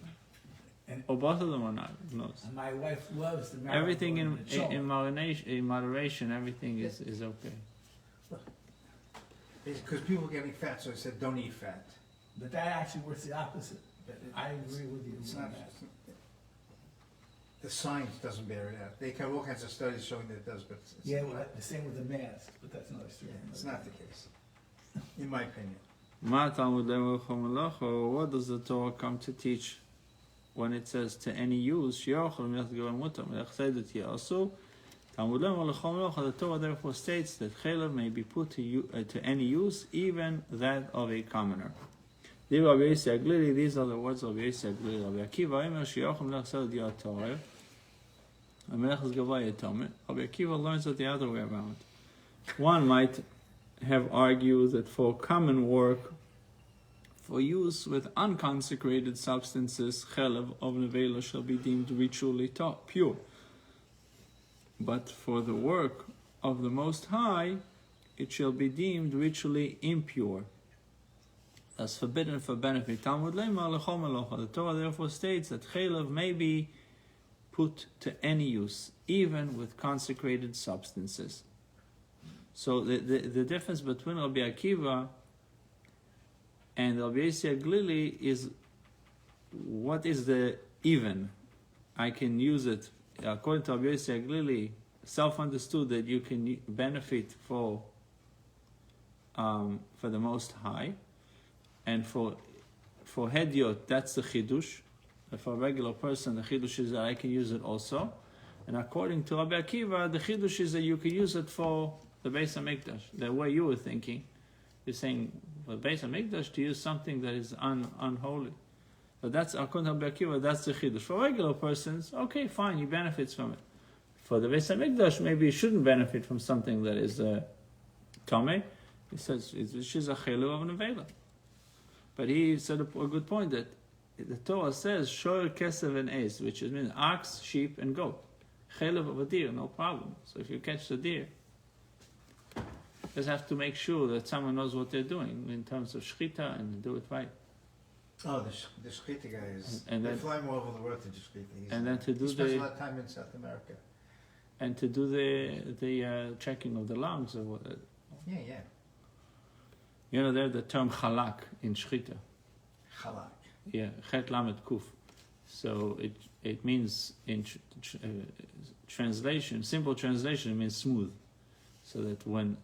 And- Or both of them are not. Who knows? And my wife loves the marrow. Everything bone in and the chop. in moderation, everything is okay. Because people are getting fat, so I said, don't eat fat. But that actually works the opposite. But I agree with you. It's on not, that. the science doesn't bear it out. They have all kinds of studies showing that it does, but it's, Yeah, well, the same with the mask, but that's another story. it's not the case, in my opinion. What does the Torah come to teach when it says to any use? The Torah therefore states that chelev may be put to any use, even that of a commoner. These are the words of Rabbi Akiva learns it the other way around. One might have argued that for common work, for use with unconsecrated substances, chelev of nevela shall be deemed ritually pure. But for the work of the Most High, it shall be deemed ritually impure, as forbidden for benefit. Talmud Leimar Lechol Melocha. The Torah therefore states that chaylev may be put to any use, even with consecrated substances. So the difference between Rabbi Akiva and Rabbi Yossi Glili is, what is the even? I can use it, according to Rabbi Yossi Glili, self-understood that you can benefit for the Most High, and for Hediot, that's the Chidush. For a regular person, the Chidush is that I can use it also. And according to Rabbi Akiva, the Chidush is that you can use it for the Beis HaMikdash. The way you were thinking, you're saying for the Beis HaMikdash to use something that is unholy. But that's, according to Rabbi Akiva, that's the Chidush. For regular persons, okay, fine, he benefits from it. For the Beis HaMikdash, maybe you shouldn't benefit from something that is Tomei. He says, she's a Chelu of Nevela. But he said a good point that the Torah says, Shoyer, Kesev, and Ace, which means ox, sheep, and goat. Chelev of a deer, no problem. So if you catch the deer, you just have to make sure that someone knows what they're doing in terms of shchita and do it right. Oh, the shchita guy is, And they then- fly more over the world to do shchita. And then to do He spends a the lot of time in South America. and to do the checking of the lungs or what. Yeah. You know, there's the term chalak in shchita. Halak. Yeah, chet lamet kuf. So it means in translation, simple translation, it means smooth. So that when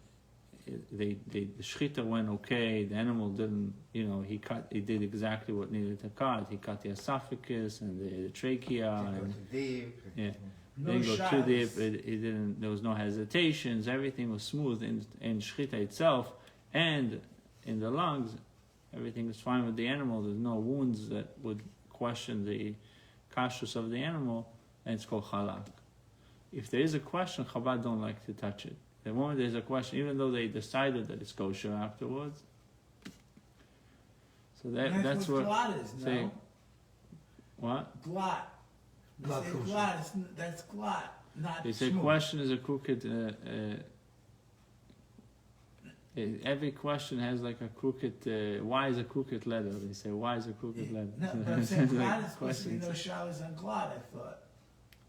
the shchita went okay, the animal didn't, he did exactly what needed to cut. He cut the esophagus and the trachea. And, yeah. No Didn't go too shots. deep. It didn't. There was no hesitations. Everything was smooth in shchita itself, and in the lungs, everything is fine with the animal. There's no wounds that would question the kashrus of the animal, and it's called halak. If there is a question, Chabad don't like to touch it. The moment there's a question, even though they decided that it's kosher afterwards, so that's what what. glot is, say- no? What? Glot. They Glot say kosher. glot, that's glot, not They say smooth. question is a crooked. Every question has like a crooked. Why is a crooked letter? They say why is a crooked letter? No, but I'm saying Like glot is supposed to be questions. no showers on glot, I thought.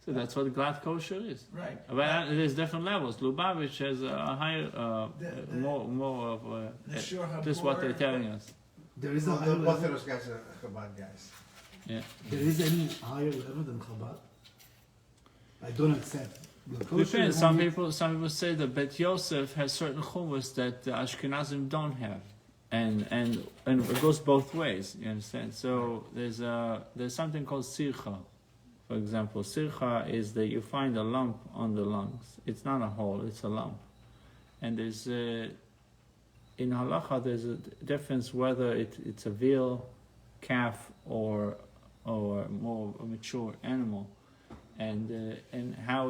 So that's what glad kosher is. Right. But there's different levels. Lubavitch has a higher, The- more of The Shur this is what they're HaBor, telling us. There is a Both higher of level. those guys are Chabad guys. Yeah. There is any higher level than Chabad? I don't accept. The kosher Depends. is Some only- people say that Bet Yosef has certain chumras that the Ashkenazim don't have, and it goes both ways. You understand? So there's something called sircha. For example, sircha is that you find a lump on the lungs. It's not a hole; it's a lump. And there's in halacha there's a difference whether it's a veal, calf, or more a mature animal, and how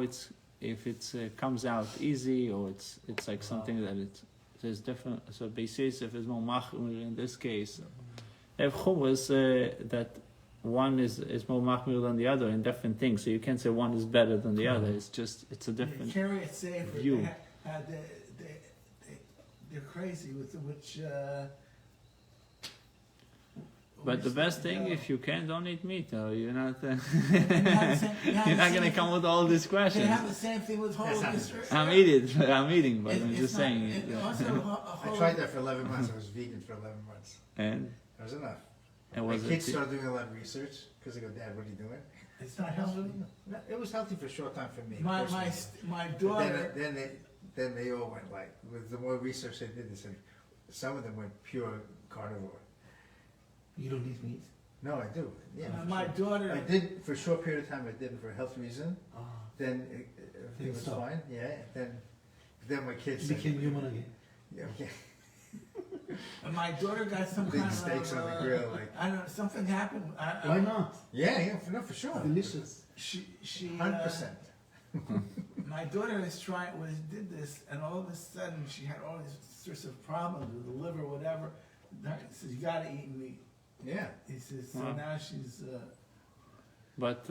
if it comes out easy or it's like something that there's different. So basis if it's more machmir in this case, they have chumras that one is more machmir than the other in different things. So you can't say one is better than the other. It's a different. Carry it safe. view. They're crazy with which. But the best thing, if you can, don't eat meat. Or you're not. You're You're not gonna come with all these They questions. have the same thing with Holy Israel. I'm eating, but I'm It's just not- saying. it Yeah. also, I tried that for 11 months. I was vegan for 11 months. And That was enough. and My was kids it? started doing a lot of research because they go, Dad, what are you doing? It's not healthy. No, it was healthy for a short time for me. My personally. But daughter. then they all went like, with the more research they did, they said some of them went pure carnivore. You don't eat meat? No, I do. Yeah, for My sure. daughter. I did for a short period of time. I did it for a health reason. Ah, Then everything was Stop. fine. Yeah. Then my kids you said, became human again. Yeah, okay. And my daughter got some Big kind steaks of. on the grill, like. I don't know. Something happened. Why not? Yeah, for sure. Delicious. She. 100%. My daughter did this, and all of a sudden she had all these sorts of problems with the liver, whatever. He says, you gotta eat meat. Yeah. He says, so Wow. now she's, But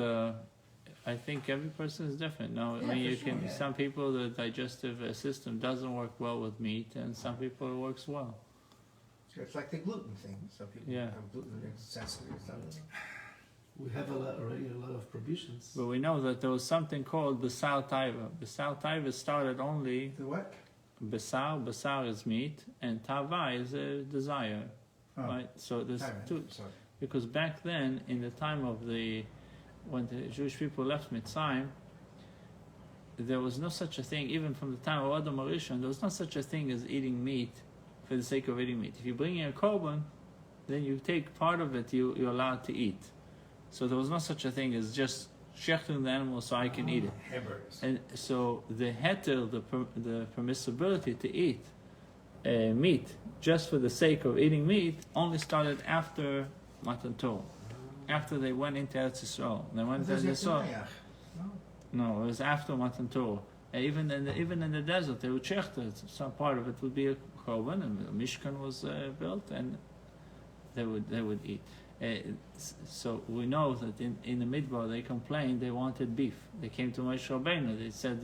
I think every person is different. No, Yeah, I mean for you sure, can. yeah. Some people the digestive system doesn't work well with meat, and some people it works well. It's like the gluten thing. Some people Yeah. have gluten sensitive stuff. We have already a lot of provisions. But we know that there was something called Basar Taiva. Basar Taiva started only The what? Basar is meat, and Tava is a desire, Oh, right? So there's time, two. sorry. Because back then, in the time of when the Jewish people left Mitzrayim, there was no such a thing, even from the time of Adam Arishon, there was no such a thing as eating meat for the sake of eating meat. If you bring in a korban, then you take part of it, you're allowed to eat. So there was no such a thing as just shechting the animal so I can eat it. Hamburgers. And so the heter, the permissibility to eat meat just for the sake of eating meat only started after Matan Torah. After they went into Eretz Yisrael. They went into Eretz Yisrael. No, it was after Matan Torah. And even in the desert, they would shechter. Some part of it would be a korban, and a mishkan was built, and they would eat. So we know that in the Midbar they complained they wanted beef. They came to Moshe Rabbeinu. They said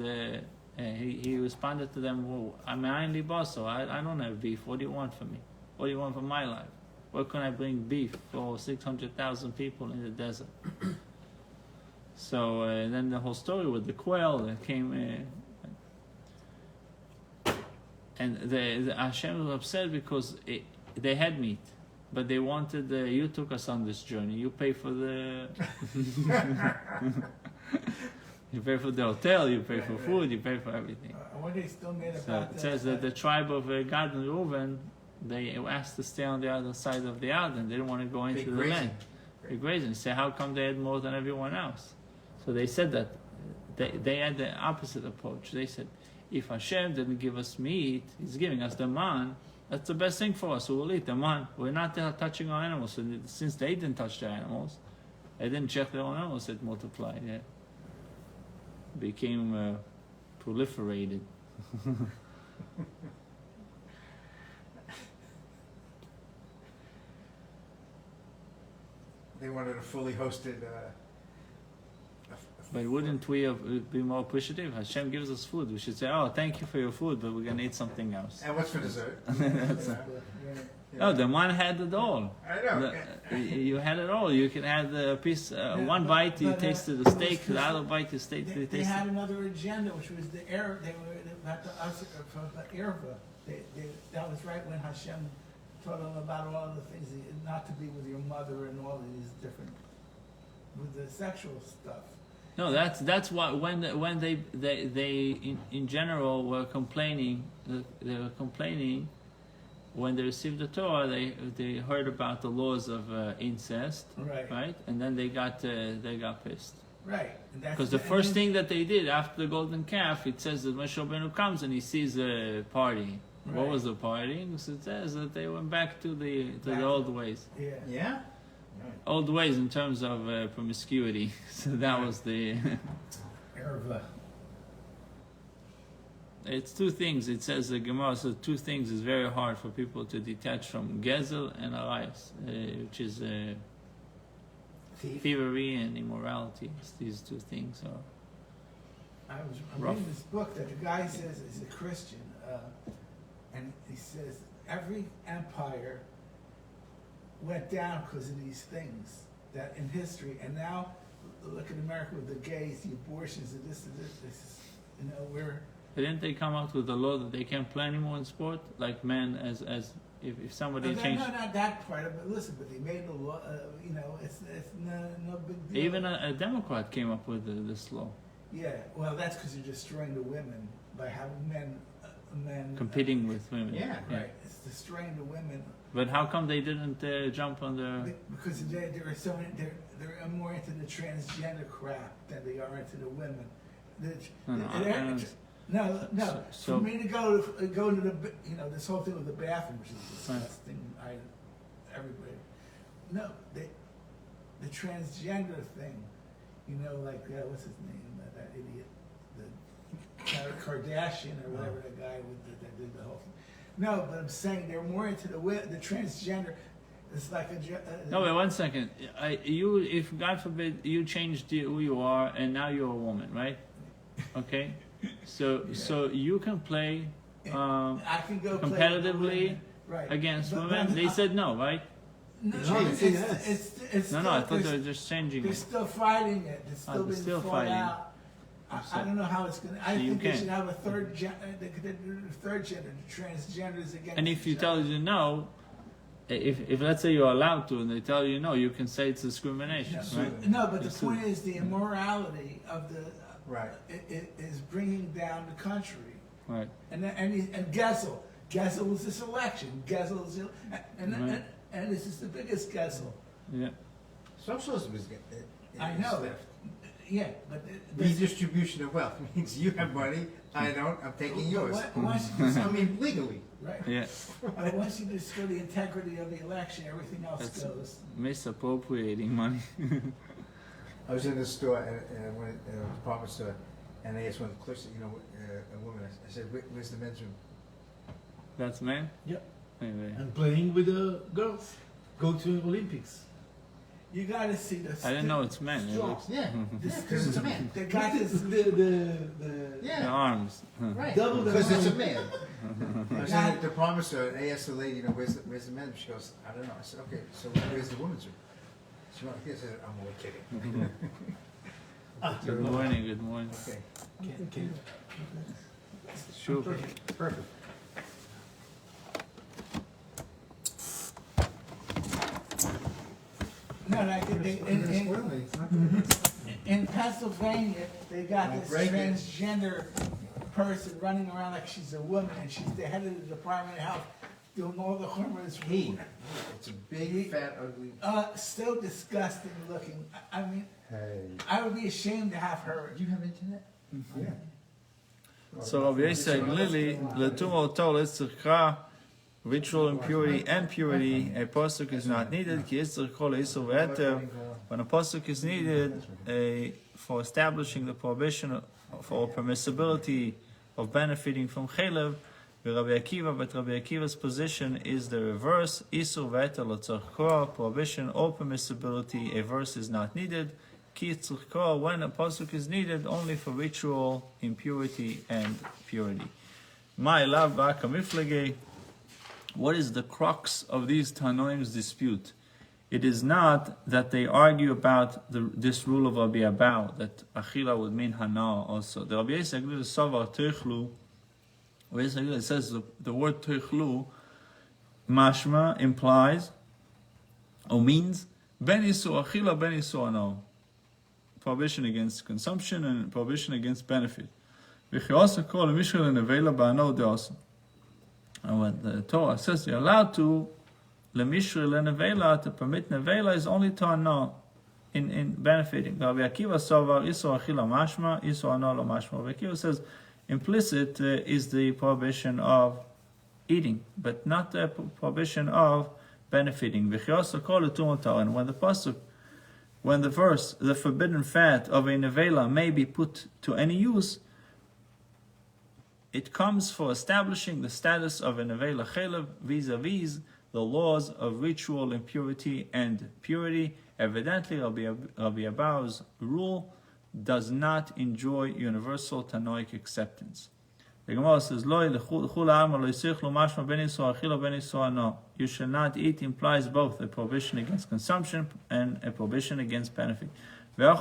he responded to them, well, I'm only boss, so I don't have beef. What do you want from me? What do you want from my life? Where can I bring beef for 600,000 people in the desert? So then the whole story with the quail that came, and the Hashem was upset because they had meat, but they wanted. You took us on this journey. You pay for the. You pay for the hotel. You pay for food. You pay for everything. What they still made So about it says that the tribe of Gad and Reuven, they asked to stay on the other side of the Yarden. They didn't want to go into the land. They grazing. They say, how come they had more than everyone else? So they said that they had the opposite approach. They said, if Hashem didn't give us meat, He's giving us the man. That's the best thing for us. So we'll eat the man. We're not touching our animals. So since they didn't touch their animals, they didn't check their own animals. It multiplied. Yeah, became proliferated. They wanted a fully hosted. But wouldn't we be more appreciative? Hashem gives us food. We should say, "Oh, thank you for your food, but we're gonna eat something else." And what's for dessert? Oh, the man had it all. I know. You had it all. You can have the piece. One bite you tasted the steak. The other bite you tasted. They had another agenda, which was the Arab. They were about the Erva. That was right when Hashem told them about all the things, not to be with your mother and all of these different, with the sexual stuff. No, that's what when they in general were complaining. They were complaining when they received the Torah. They heard about the laws of incest, right? And then they got pissed. Right. Because the first thing that they did after the golden calf, it says that Moshe Rabbeinu comes and he sees a party. Right. What was the party? So it says that they went back to the old ways. Yeah. Yeah. Old ways in terms of promiscuity. So that was the. Erva. It's two things. It says the Gemara says two things is very hard for people to detach from: gezel and arayos, which is thievery and immorality. It's these two things are. I'm rough. reading this book that the guy says is a Christian, and he says every empire went down because of these things that in history, and now look at America with the gays, the abortions, and this, you know, we're. But didn't they come out with the law that they can't play anymore in sport? Like men, as if somebody changed. No, not that part of it. Listen, but they made the law. You know, it's no big deal. Even a Democrat came up with this law. Yeah, well, that's because you're destroying the women by having men Competing with women. Yeah. Right, it's destroying the women. But how come they didn't jump on the? Because they're more into the transgender crap than they are into the women. No. So, for me to go to the, you know, this whole thing with the bathroom, which is disgusting. Everybody. No, the transgender thing. You know, like what's his name? That idiot, the Kardashian or whatever that guy that did the whole thing. No, but I'm saying they're more into the transgender. It's like No, wait 1 second. If God forbid you changed who you are and now you're a woman, right? Okay, so you can play I can go play competitively right. against But- women. but They said no, right? No, No, it's, they say it's, yes. it's No, still, no. I thought they they're, were just changing they're it. still fighting it. They're still they're being still fought fighting. out. I don't know how it's gonna. I So you think they can. should have a third third gender, transgenders against. And if you each tell other. you no, if let's say you're allowed to, and they tell you no, you can say it's discrimination, right? No, but the It's point is the immorality of the Right. is bringing down the country. Right. And Gessel was this election. Gessel's Right. and this is the biggest Gessel. Yeah. Socialism is I know. left. Yeah, but Redistribution of wealth means you have money, I don't, I'm taking yours. Once you I mean, legally. right. Yeah. But once you destroy the integrity of the election, everything else That's- goes. Misappropriating money. I was in the store, and I went in a department store, and they asked one of the clerks, a woman, I said, where's the men's room? That's man. Yep. Anyway, And playing with the girls. Go to Olympics. You got to see the. I didn't know it's men. It Strong. looks- Yeah, because it's a man. They got this. the Yeah, arms. right, Double the because it's a money. man. I was in the department store, and I asked the lady, where's the men's room? She goes, I don't know. I said, okay, so where's the women's room? She went, I said, I'm only kidding. Good morning. Good morning. Okay. Sure. Perfect. No, like in Pennsylvania, they got Don't this break it. transgender person running around like she's a woman, and she's the head of the Department of Health, doing all the hormones. He, it's a big, fat, ugly. So disgusting looking. I mean, Hey. I would be ashamed to have her. Do you have internet? Yeah. So Rabbi Yisrael Glili, Letumo Tol Itzircha, ritual impurity and purity, a pasuk is not needed. Ki Itzir Kol Isur Ve'eter. When a pasuk is needed for establishing the prohibition for permissibility of benefiting from chelev, Rabbi Akiva, but Rabbi Akiva's position is the reverse. Isur Ve'eter L'tzorcha, prohibition or permissibility, a verse is not needed. Ki tzurka, when a pasuk is needed only for ritual impurity and purity. My love ba'kamiflege. What is the crux of these Tanoim's dispute? It is not that they argue about this rule of Rabbi Abau, that achila would mean hana also. The Rabbi Yisrael Savar Teichlu, Rabbi Yisrael says the word Teichlu, mashma implies or means ben isu achila ben isu hana. Prohibition against consumption and prohibition against benefit. And when the Torah says you're allowed to, lemishri lenevela, to permit nevela is only to ana in benefiting. Rabbi Akiva savar iso achila mashma, iso ana lo mashma. Rabbi Akiva says implicit is the prohibition of eating, but not the prohibition of benefiting. And when the pasuk, when the verse, the forbidden fat of a nevela may be put to any use, it comes for establishing the status of a nevela chelev vis-a-vis the laws of ritual impurity and purity. Evidently, Rabbi Abau's rule does not enjoy universal Tanoic acceptance. The Gemara says, you shall not eat implies both a prohibition against consumption and a prohibition against benefit. Rabbi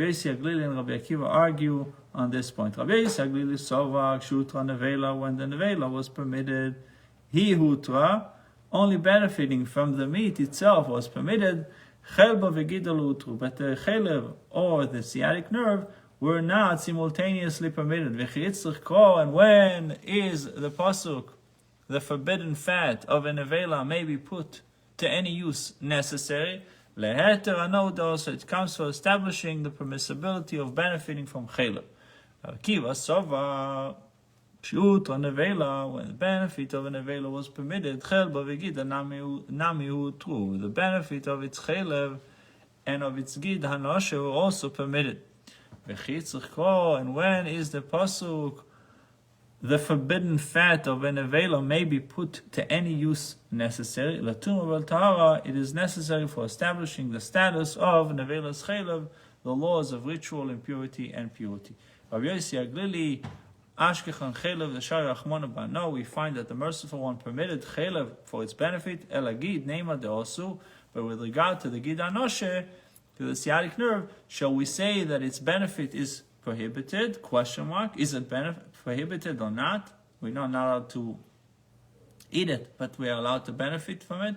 Yisrael Glili and Rabbi Akiva argue on this point. Rabbi Yisrael Glili Sovak Shutra Nevela, when the Nevela was permitted, he hutra, only benefiting from the meat itself was permitted, Chelba v'gidal utru, but the chelev or the sciatic nerve were not simultaneously permitted. And when is the pasuk, the forbidden fat of a nevela may be put to any use necessary? Leheter anodos, it comes for establishing the permissibility of benefiting from chelev. Kiva sova shut on nevela, when the benefit of a nevela was permitted, chelba v'gida namihu true. The benefit of its chelev and of its gid hanoshe were also permitted. And when is the pasuk the forbidden fat of an nevela may be put to any use necessary. Latuma vel tahara, it is necessary for establishing the status of nevela's chaylev, the laws of ritual impurity and purity. Rabbi Yossi Aglili, Ashkechan chaylev l'shari rachmona bano, we find that the merciful one permitted chaylev for its benefit, elagid neima deosu, but with regard to the gid anoshe, to the sciatic nerve, shall we say that its benefit is prohibited? Question mark. Is it prohibited or not? We're not allowed to eat it, but we are allowed to benefit from it?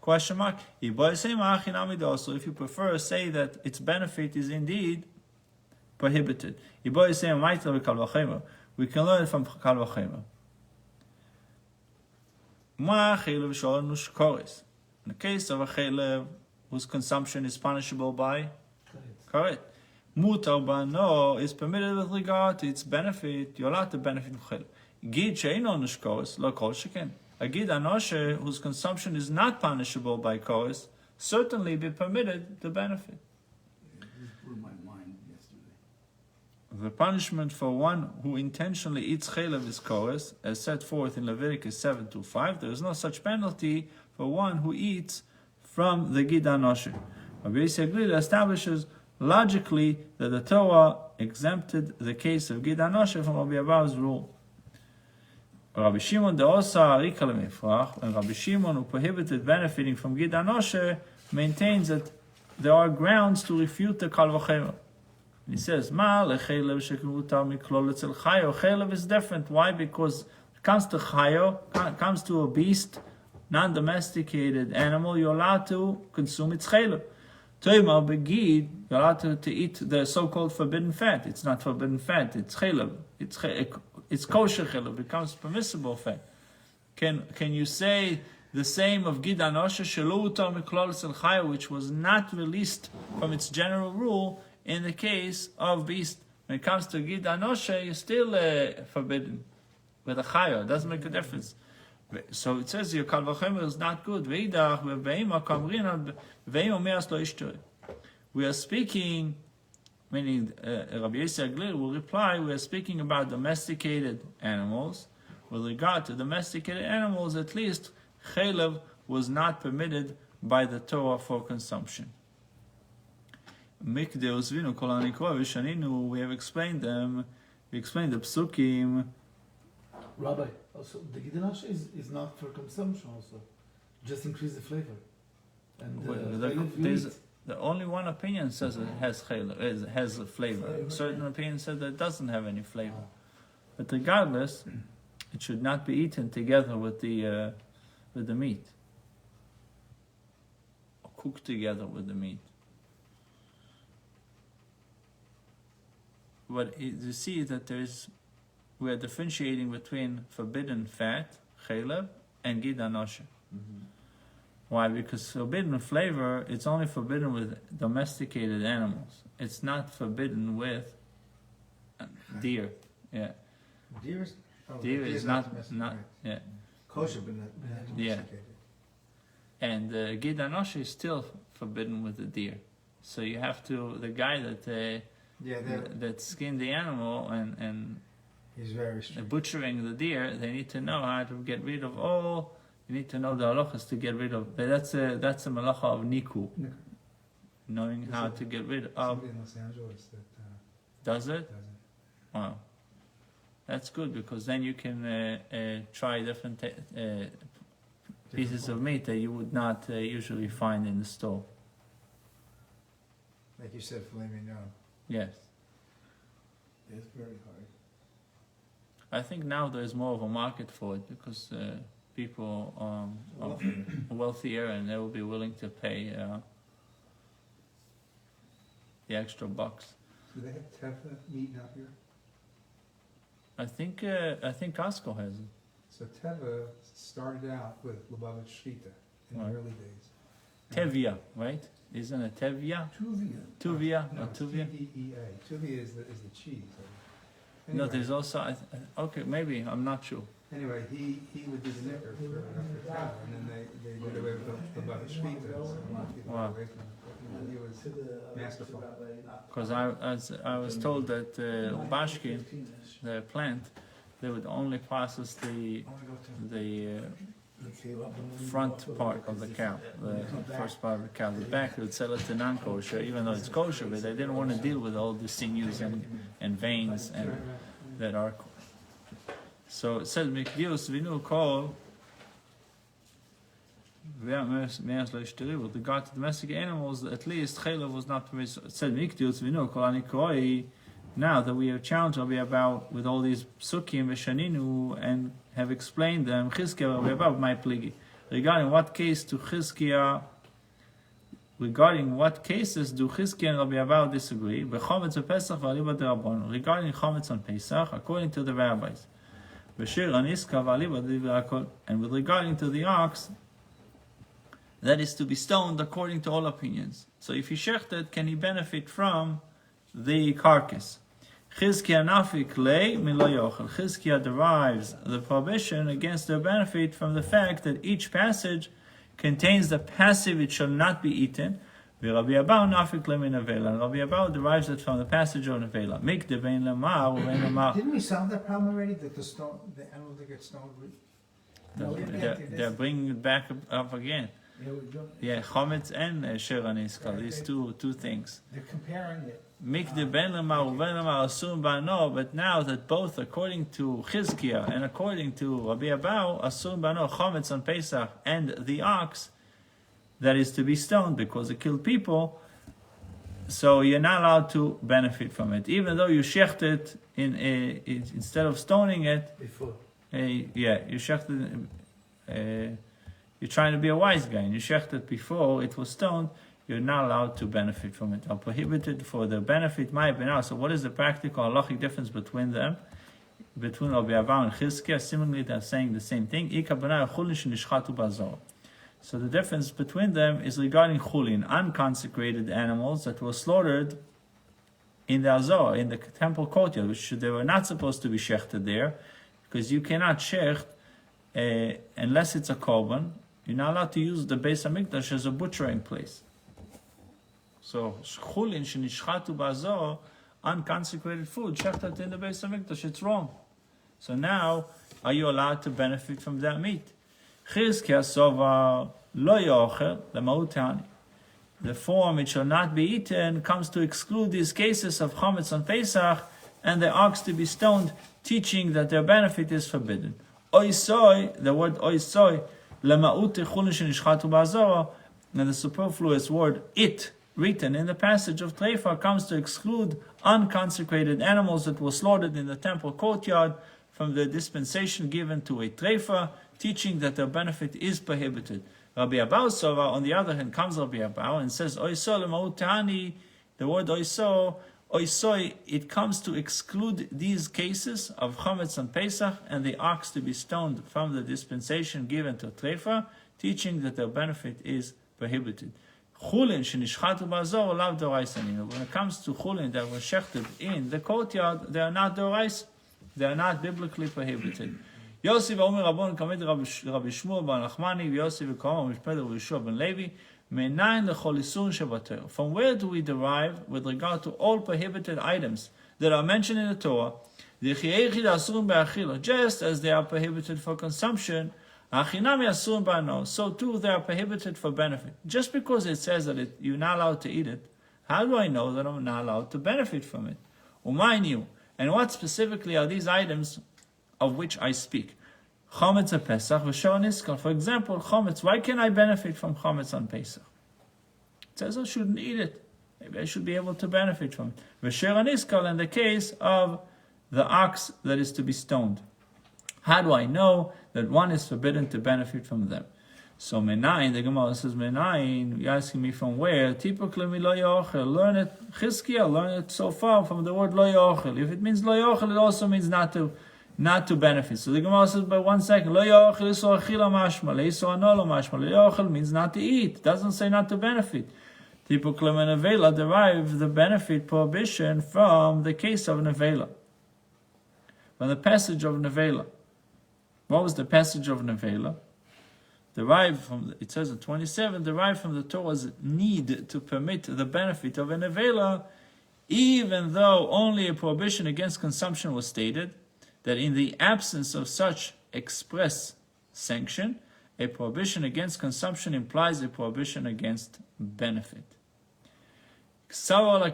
Question mark. So if you prefer, say that its benefit is indeed prohibited. We can learn it from Kal V'chema. In the case of a chaylev whose consumption is punishable by correct. Mutar bano is permitted with regard to its benefit. You're allowed to benefit from chaylev. Gid she'eino nushkores lo kol sheken. A gid anoshe whose consumption is not punishable by kores certainly be permitted to benefit. It just blew my mind yesterday. The punishment for one who intentionally eats chaylev is kores, as set forth in Leviticus 7:2-5. There is no such penalty for one who eats from the gid anoshe. Rabbi Yossi Aglili establishes logically that the Torah exempted the case of gid anoshe from Rabbi Abahu's rule. Rabbi Shimon de Osa Arika Lemifrach, and Rabbi Shimon, who prohibited benefiting from gid anoshe, maintains that there are grounds to refute the Kal V'chema. He says, "Ma lechelev shekmutar miklol etzel chayo." Chelev is different. Why? Because it comes to chayo, comes to a beast, non-domesticated animal, you're allowed to consume its chaylev. Toimar begid, you're allowed to eat the so-called forbidden fat. It's not forbidden fat, it's chaylev. It's kosher chaylev, it becomes permissible fat. Can you say the same of gid anoshe shelo utar miklol etzel chayo, which was not released from its general rule in the case of beast? When it comes to gid anoshe, you're still forbidden with a chayo. It doesn't make a difference. So it says your Kal V'chema is not good. We are speaking, meaning Rabbi Yossi Aglili will reply, we are speaking about domesticated animals. With regard to domesticated animals, at least chaylev was not permitted by the Torah for consumption. We have explained them. We explained the psukim. Rabbi, also the gid anoshe is not for consumption. Also, just increase the flavor. And the only one opinion says it has chaylev, has a flavor. Certain opinion says that it doesn't have any flavor. But regardless, it should not be eaten together with the meat, or cooked together with the meat. But you see that we are differentiating between forbidden fat, chaylev, and gid anoshe. Mm-hmm. Why? Because forbidden flavor, it's only forbidden with domesticated animals. It's not forbidden with deer. Yeah. Deer is not yeah. Kosher, but not domesticated. And gid anoshe is still forbidden with the deer. So you have to, the guy that skinned the animal and he's very strict. Butchering the deer, they need to know how to get rid of all. You need to know the halachas to get rid of. That's a malacha of niku. Knowing how to get rid of. Somebody in Los Angeles that Does it? doesn't. Wow, that's good because then you can try different pieces of meat that you would not usually find in the store. Like you said, filet mignon. Yes. It's very hard. I think now there's more of a market for it because people are wealthier and they will be willing to pay the extra bucks. Do they have tefla meat out here? I think Costco has it. So teva started out with Lubavitch Shchita in Right. the early days. Tevia, right? Isn't it Tevia? Tuvia No, or it's Tuvia? Tevia. Tuvia is the cheese. No, Anyway, there's also okay, maybe I'm not sure. Anyway, he would do the knicker for teva, and then they did away with Lubavitch Shchita, so a lot of people Wow. got away from it. But he was masterful. Because I was told that Bashkin, the plant, they would only process the Okay, well, front part of the cow, the first part of the cow. The back they would sell it to non-kosher, even though it's kosher, but they didn't want to deal with all the sinews and veins and that are. So it says mikdius v'nu kol. With regard to domestic animals, at least chaylev was not permissible. It said mikdius v'nu kol anikoi. Now that we have challenged Rabbi Abba with all these psukim v'shaninu and have explained them, Chizkiah Rabbi Abba my pligi. Regarding what cases do Chizkiah and Rabbi Abba disagree? B'chometz v'Pesach v'aliba derabon. Regarding chometz on Pesach, according to the rabbis. B'shir aniska v'aliba derabon. And with regarding to the ox, that is to be stoned according to all opinions. So if he shechted, can he benefit from the carcass? Chizkiah nafik lei min lo yochel. Chizkiah derives the prohibition against their benefit from the fact that each passage contains the passive it shall not be eaten. Rabbi Abba nafik lei min avela. And Rabbi Abba derives it from the passage of avela. Make the vein lamar uvein lamar. Didn't we solve that problem already? That the animals that get stoned. They're bringing it back up again. Yeah, chometz and shera niska. These two things. They're comparing it. Mikde ben lemar uven lemar asum bano, but now that both according to Chizkiah and according to Rabbi Abba, asum bano, chometz on Pesach, and the ox that is to be stoned because it killed people, so you're not allowed to benefit from it, even though you shecht it instead of stoning it. Before. You shechted. You're trying to be a wise guy, and you shecht it before it was stoned. You're not allowed to benefit from it. Are prohibited for the benefit might be now. So what is the practical halachic difference between them? Between Rabbi Abba and Chizkiah, seemingly they're saying the same thing. So the difference between them is regarding chulin, unconsecrated animals that were slaughtered in the azor, in the temple courtyard, which they were not supposed to be shechted there, because you cannot shecht unless it's a korban. You're not allowed to use the Beis Hamikdash as a butchering place. So, chulin shenishchatu ba'azor, unconsecrated food, shechted in the Beis Hamikdash, it's wrong. So now, are you allowed to benefit from that meat? Chizkiah sovar lo yochel l'mautani. The form it shall not be eaten comes to exclude these cases of chometz on Pesach and the ox to be stoned, teaching that their benefit is forbidden. Oisoi, the word oisoi, l'ma'ute chulin shenishchatu ba'azor, and the superfluous word it, written in the passage of Treifa, comes to exclude unconsecrated animals that were slaughtered in the temple courtyard from the dispensation given to a Treifa, teaching that their benefit is prohibited. Rabbi Abba Sova, on the other hand, comes Rabbi Abba and says, Oiso l'mautani, the word oisoi, it comes to exclude these cases of chometz on Pesach and the ox to be stoned from the dispensation given to Treifa, teaching that their benefit is prohibited. Chulin shenishchatu ba'azor lav d'oraisa. When it comes to chulin that were shechted in the courtyard, they are not d'oraisa. They are not biblically prohibited. Yosef Omer Rabban Kamed Rabbi Shmuel ben Nachmani, Yosef Kamer Mishped Rabbi Yeshua ben Levi, Menayin lecholisun shebater. From where do we derive with regard to all prohibited items that are mentioned in the Torah? Just as they are prohibited for consumption, so too they are prohibited for benefit. Just because it says that you're not allowed to eat it, how do I know that I'm not allowed to benefit from it? Umayniu. And what specifically are these items of which I speak? Chometz on Pesach v'shor niskal. For example, chometz. Why can I benefit from chometz on Pesach? It says I shouldn't eat it. Maybe I should be able to benefit from it. V'shor niskal, in the case of the ox that is to be stoned. How do I know that one is forbidden to benefit from them? So menayin, the Gemara says menayin. You're asking me from where? Typically mi lo yochel. Learn it, Chizkiah. Learn it so far from the word lo yochel. If it means lo yochel, it also means not to benefit. So the Gemara says, by 1 second, lo yochel iso achila mashma, le iso anolo mashma. Lo yochel means not to eat. It doesn't say not to benefit. Typically nevela derive the benefit prohibition from the case of nevela, from the passage of nevela. What was the passage of nevela? Derived from, it says in 27, derived from the Torah's need to permit the benefit of a nevela, even though only a prohibition against consumption was stated. that in the absence of such express sanction, a prohibition against consumption implies a prohibition against benefit. Rabbi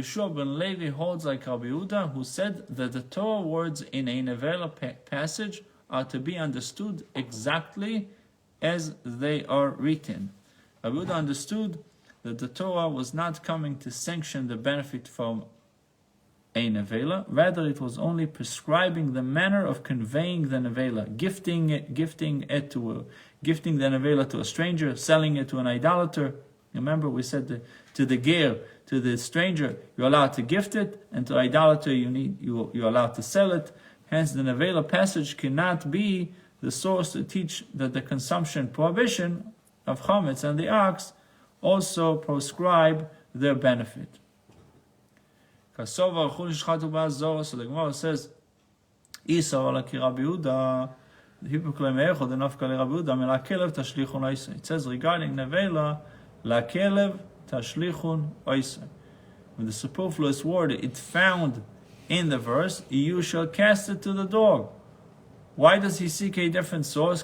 Yeshua ben Levi holds like Rabbi Yehuda, who said that the Torah words in a Nevela passage are to be understood exactly as they are written. Rabbi Yehuda understood that the Torah was not coming to sanction the benefit from a nevela, rather it was only prescribing the manner of conveying the nevela, gifting the nevela to a stranger, selling it to an idolater. Remember, we said to the ger, to the stranger, you're allowed to gift it, and to idolater, you're allowed to sell it. Hence, the nevela passage cannot be the source to teach that the consumption prohibition of chametz and the ox also prescribe their benefit. So the Gemara says, it says regarding nevela, lakelev tashlichun oisei. With the superfluous word it found in the verse, you shall cast it to the dog. Why does he seek a different source?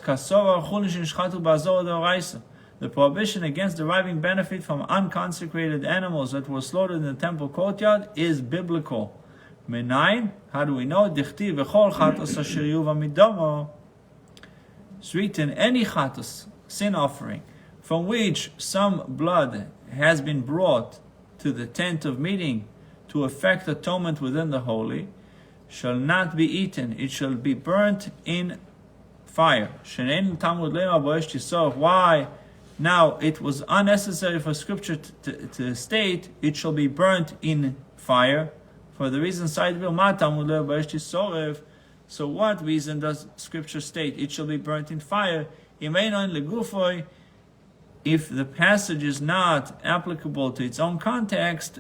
The prohibition against deriving benefit from unconsecrated animals that were slaughtered in the temple courtyard is biblical. Menayin, how do we know? Dichtiv v'chol chatos asher yuva midamo. It's written, any chatos, sin offering, from which some blood has been brought to the tent of meeting to effect atonement within the holy, shall not be eaten. It shall be burnt in fire. Why? Now, it was unnecessary for Scripture to state it shall be burnt in fire. For the reason cited below, so what reason does Scripture state it shall be burnt in fire? If the passage is not applicable to its own context,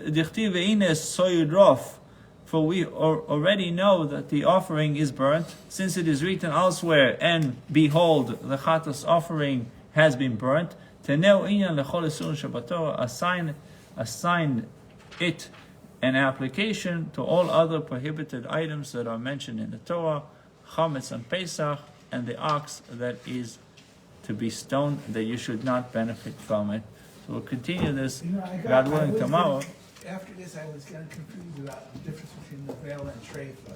for we already know that the offering is burnt, since it is written elsewhere, and behold, the chatas offering has been burnt. Assign it an application to all other prohibited items that are mentioned in the Torah, chametz and Pesach, and the ox that is to be stoned, that you should not benefit from it. So we'll continue this, God willing, tomorrow. After this, I was getting confused about the difference between the veil and treifa,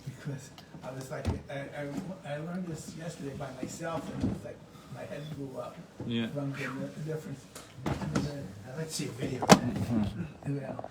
because I was like, I learned this yesterday by myself, and it was like my head blew up. Yeah. From the difference between I'd like to see a video. the veil.